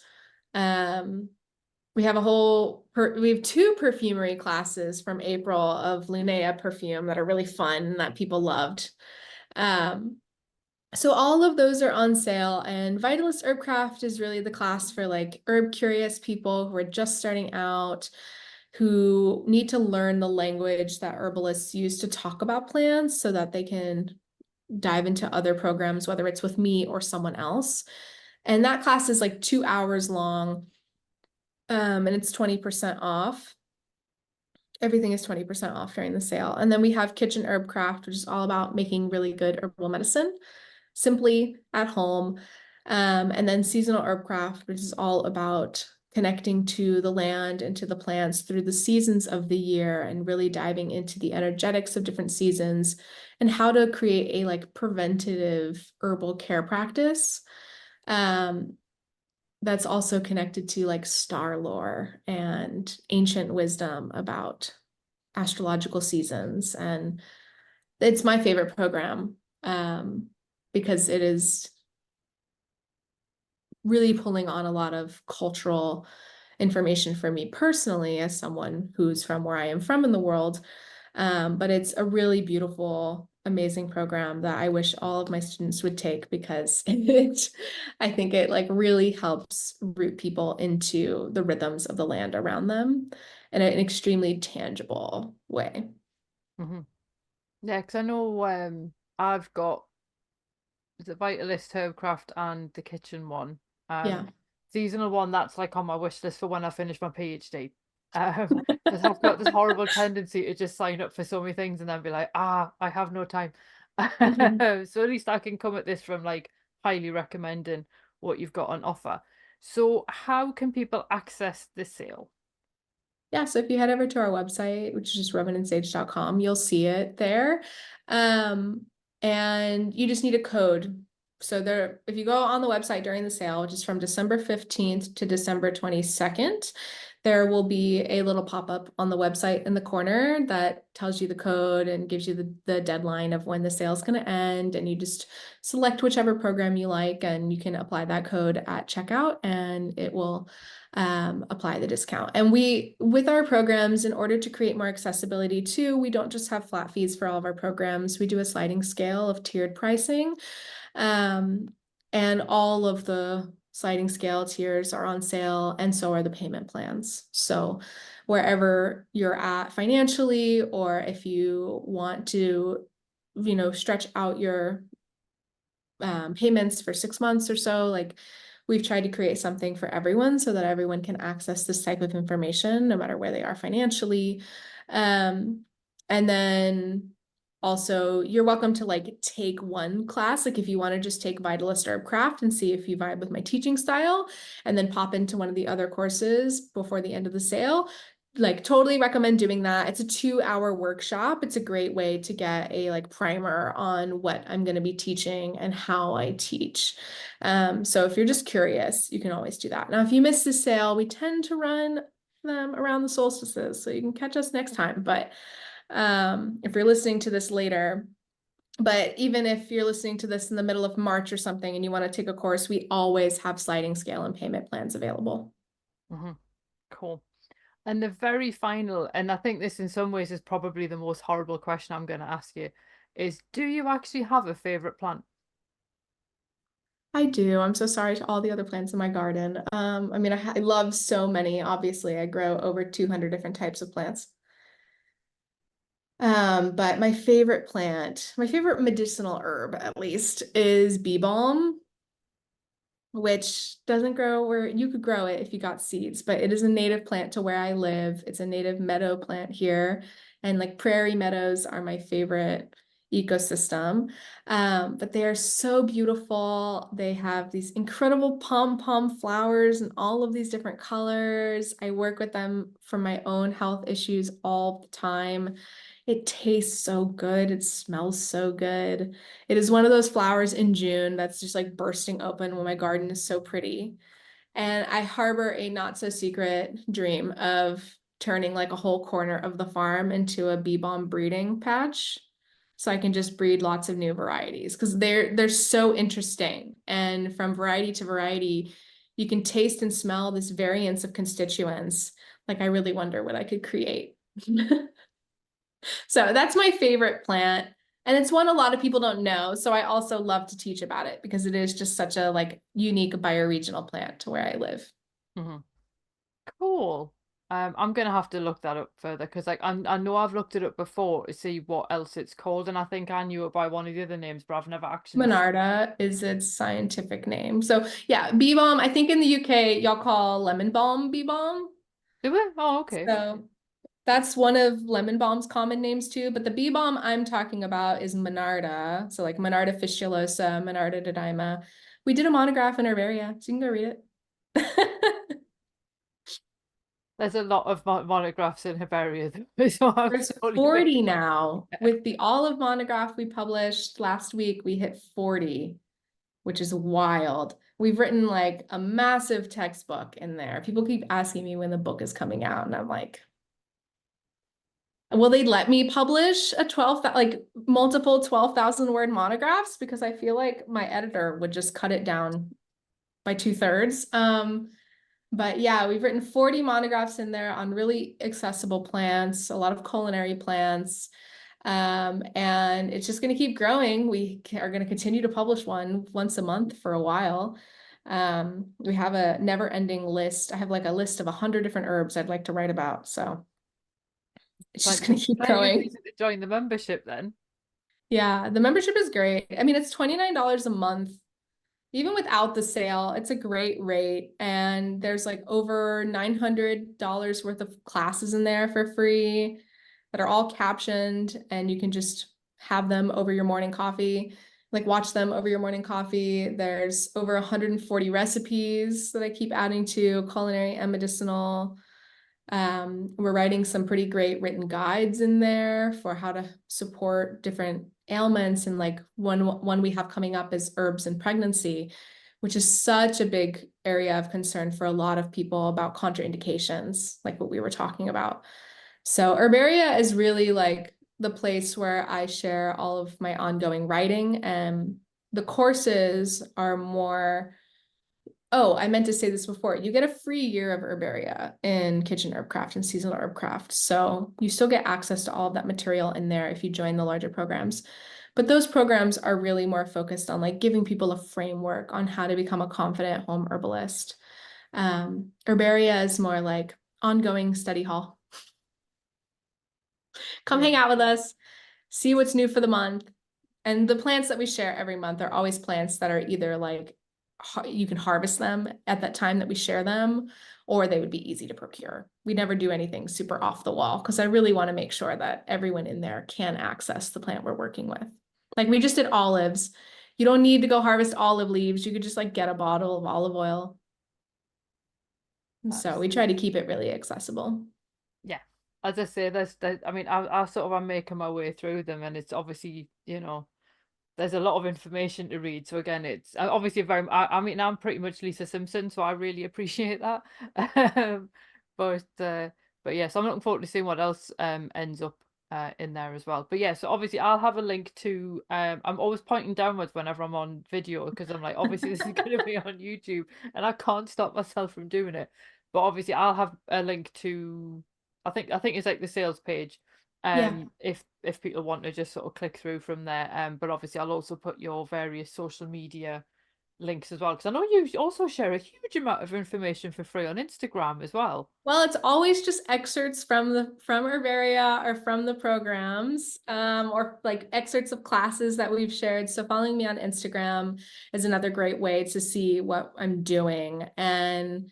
We have we have 2 perfumery classes from April of Linnea perfume that are really fun that people loved. So all of those are on sale, and Vitalist Herbcraft is really the class for like herb curious people who are just starting out, who need to learn the language that herbalists use to talk about plants so that they can dive into other programs, whether it's with me or someone else. And that class is like 2 hours long, and it's 20% off. Everything is 20% off during the sale. And then we have Kitchen Herbcraft, which is all about making really good herbal medicine simply at home. And then Seasonal Herbcraft, which is all about connecting to the land and to the plants through the seasons of the year and really diving into the energetics of different seasons and how to create a like preventative herbal care practice. That's also connected to like star lore and ancient wisdom about astrological seasons. And it's my favorite program, because it is really pulling on a lot of cultural information for me personally as someone who's from where I am from in the world. But it's a really beautiful, amazing program that I wish all of my students would take because I think it like really helps root people into the rhythms of the land around them in an extremely tangible way. Mm-hmm. Yeah, because I know I've got the Vitalist Herbcraft and the kitchen one. Yeah. Seasonal one that's like on my wish list for when I finish my PhD. Because I've got this horrible tendency to just sign up for so many things and then be like, I have no time. Mhm. So at least I can come at this from like highly recommending what you've got on offer. So how can people access this sale? Yeah, so if you head over to our website, which is just rowansage.com, you'll see it there. Um, and you just need a code. So there, if you go on the website during the sale, which is from December 15th to December 22nd, there will be a little pop-up on the website in the corner that tells you the code and gives you the deadline of when the sale is going to end. And you just select whichever program you like, and you can apply that code at checkout, and it will apply the discount. And with our programs, in order to create more accessibility too, we don't just have flat fees for all of our programs. We do a sliding scale of tiered pricing. And all of the sliding scale tiers are on sale, and so are the payment plans. So wherever you're at financially, or if you want to, stretch out your payments for 6 months or so, like we've tried to create something for everyone so that everyone can access this type of information no matter where they are financially. And then also you're welcome to like take one class, like if you want to just take Vitalist Herb Craft and see if you vibe with my teaching style, and then pop into one of the other courses before the end of the sale. Like totally recommend doing that. It's a 2-hour workshop. It's a great way to get a like primer on what I'm going to be teaching and how I teach. So if you're just curious, you can always do that. Now, if you miss the sale, we tend to run them around the solstices, so you can catch us next time. But if you're listening to this later, but even if you're listening to this in the middle of March or something and you want to take a course, we always have sliding scale and payment plans available. Mm-hmm. Cool. And the very final, and I think this in some ways is probably the most horrible question I'm going to ask you, is do you actually have a favorite plant? I do. I'm so sorry to all the other plants in my garden. I mean, I love so many. Obviously, I grow over 200 different types of plants. But my favorite plant, my favorite medicinal herb at least, is bee balm, which doesn't grow where you could grow it if you got seeds, but it is a native plant to where I live. It's a native meadow plant here, and like prairie meadows are my favorite ecosystem. But they are so beautiful. They have these incredible pom-pom flowers in all of these different colors. I work with them for my own health issues all the time. It tastes so good. It smells so good. It is one of those flowers in June that's just like bursting open when my garden is so pretty. And I harbor a not so secret dream of turning like a whole corner of the farm into a bee balm breeding patch. so I can just breed lots of new varieties because they're so interesting. And from variety to variety, you can taste and smell this variance of constituents. Like I really wonder what I could create. So that's my favorite plant. And it's one a lot of people don't know. So I also love to teach about it because it is just such a like unique bioregional plant to where I live. Mm-hmm. Cool. I'm gonna have to look that up further because like I know I've looked it up before to see what else it's called, and I think I knew it by one of the other names, but I've never actually. Monarda is its scientific name. So yeah, bee balm. I think in the UK y'all call lemon balm bee balm. Do we? Oh, okay. So that's one of lemon balm's common names too. But the bee balm I'm talking about is Monarda. So like Monarda fistulosa, Monarda didyma. We did a monograph in Herbaria, so you can go read it. There's a lot of monographs in Herbarium. So There's 40 now. With the olive monograph we published last week, we hit 40, which is wild. We've written like a massive textbook in there. People keep asking me when the book is coming out, and I'm like, will they let me publish a 12, like multiple 12,000 word monographs? Because I feel like my editor would just cut it down by 2/3. But yeah, we've written 40 monographs in there on really accessible plants, a lot of culinary plants. And it's just going to keep growing. We are going to continue to publish one once a month for a while. We have a never-ending list. I have like a list of 100 different herbs I'd like to write about. So it's just going to keep growing. To join the membership then. Yeah, the membership is great. I mean, it's $29 a month. Even without the sale, it's a great rate. And there's like over $900 worth of classes in there for free that are all captioned, and you can just have them over your morning coffee, like watch them over your morning coffee. There's over 140 recipes that I keep adding to, culinary and medicinal. We're writing some pretty great written guides in there for how to support different ailments. And like one we have coming up is herbs and pregnancy, which is such a big area of concern for a lot of people about contraindications, like what we were talking about. So Herbaria is really like the place where I share all of my ongoing writing, and the courses are more. Oh, I meant to say this before. You get a free year of Herbaria in Kitchen Herbcraft and Seasonal Herbcraft. So you still get access to all of that material in there if you join the larger programs. But those programs are really more focused on like giving people a framework on how to become a confident home herbalist. Herbaria is more like ongoing study hall. Come hang out with us, see what's new for the month. And the plants that we share every month are always plants that are either like you can harvest them at that time that we share them, or they would be easy to procure. We never do anything super off the wall because I really want to make sure that everyone in there can access the plant we're working with. Like we just did olives. You don't need to go harvest olive leaves. You could just like get a bottle of olive oil. So we try to keep it really accessible. Yeah. As I say, I mean, I sort of am making my way through them, and it's obviously, there's a lot of information to read. So again, it's obviously I mean, I'm pretty much Lisa Simpson, so I really appreciate that. But yeah, so I'm looking forward to seeing what else ends up in there as well. But yeah, so obviously I'll have a link to I'm always pointing downwards whenever I'm on video because I'm like, obviously this is going to be on YouTube, and I can't stop myself from doing it. But obviously I'll have a link to I think it's like the sales page. Yeah. If people want to just sort of click through from there. But obviously I'll also put your various social media links as well, because I know you also share a huge amount of information for free on Instagram as well. Well, it's always just excerpts from Herbaria or from the programs, or like excerpts of classes that we've shared. So following me on Instagram is another great way to see what I'm doing. And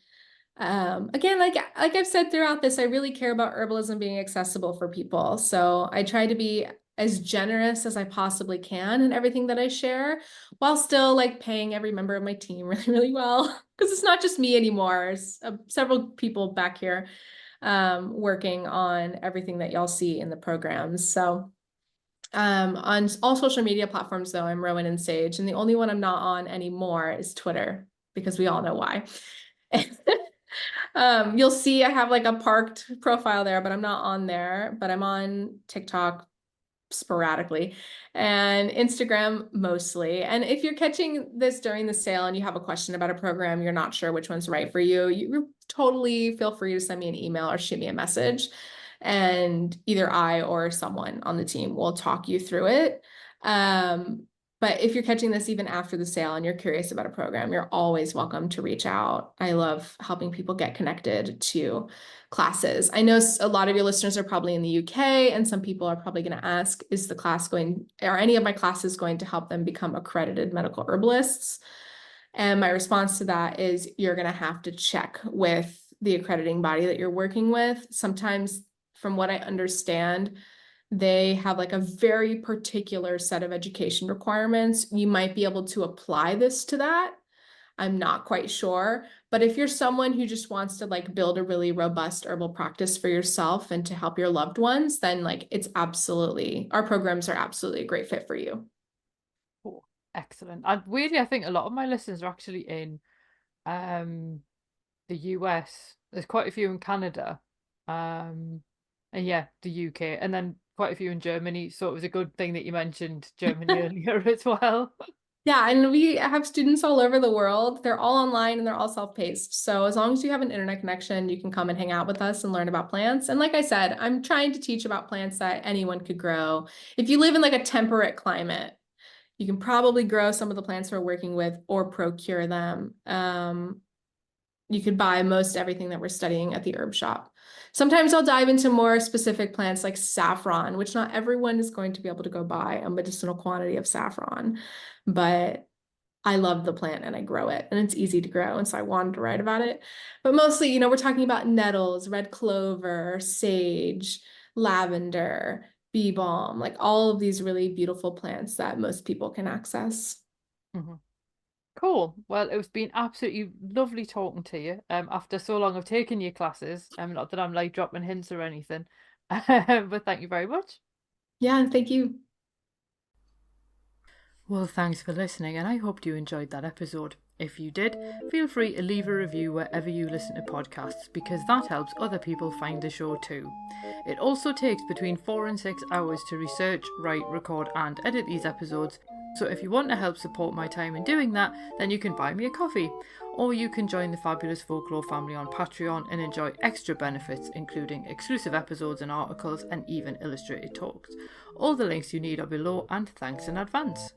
again, like I've said throughout this, I really care about herbalism being accessible for people. So I try to be as generous as I possibly can in everything that I share, while still like paying every member of my team really, really well. Because it's not just me anymore. It's several people back here working on everything that y'all see in the programs. So on all social media platforms, though, I'm Rowan Sage, and the only one I'm not on anymore is Twitter, because we all know why. You'll see I have like a parked profile there, but I'm not on there. But I'm on TikTok, sporadically, and Instagram mostly. And if you're catching this during the sale and you have a question about a program, you're not sure which one's right for you, you totally feel free to send me an email or shoot me a message. And either I or someone on the team will talk you through it. But if you're catching this even after the sale and you're curious about a program, you're always welcome to reach out. I love helping people get connected to classes. I know a lot of your listeners are probably in the UK, and some people are probably going to ask, is the class going, are any of my classes going to help them become accredited medical herbalists? And my response to that is you're going to have to check with the accrediting body that you're working with. Sometimes, from what I understand, they have like a very particular set of education requirements. You might be able to apply this to that. I'm not quite sure. But if you're someone who just wants to like build a really robust herbal practice for yourself and to help your loved ones, then like it's absolutely, our programs are absolutely a great fit for you. Cool. Excellent. And weirdly, I think a lot of my listeners are actually in the US. There's quite a few in Canada. And yeah, the UK, and then quite a few in Germany. So it was a good thing that you mentioned Germany earlier as well. Yeah, and we have students all over the world. They're all online and they're all self-paced. So as long as you have an internet connection, you can come and hang out with us and learn about plants. And like I said, I'm trying to teach about plants that anyone could grow. If you live in like a temperate climate, you can probably grow some of the plants we're working with or procure them. You could buy most everything that we're studying at the herb shop. Sometimes I'll dive into more specific plants like saffron, which not everyone is going to be able to go buy a medicinal quantity of saffron, but I love the plant and I grow it and it's easy to grow. And so I wanted to write about it. But mostly, you know, we're talking about nettles, red clover, sage, lavender, bee balm, like all of these really beautiful plants that most people can access. Mhm. Cool. Well, it's been absolutely lovely talking to you. After so long of taking your classes. Not that I'm like dropping hints or anything. But thank you very much. Yeah, thank you. Well, thanks for listening, and I hope you enjoyed that episode. If you did, feel free to leave a review wherever you listen to podcasts, because that helps other people find the show too. It also takes between 4 and 6 hours to research, write, record, and edit these episodes, so if you want to help support my time in doing that, then you can buy me a coffee. Or you can join the Fabulous Folklore family on Patreon and enjoy extra benefits, including exclusive episodes and articles, and even illustrated talks. All the links you need are below, and thanks in advance.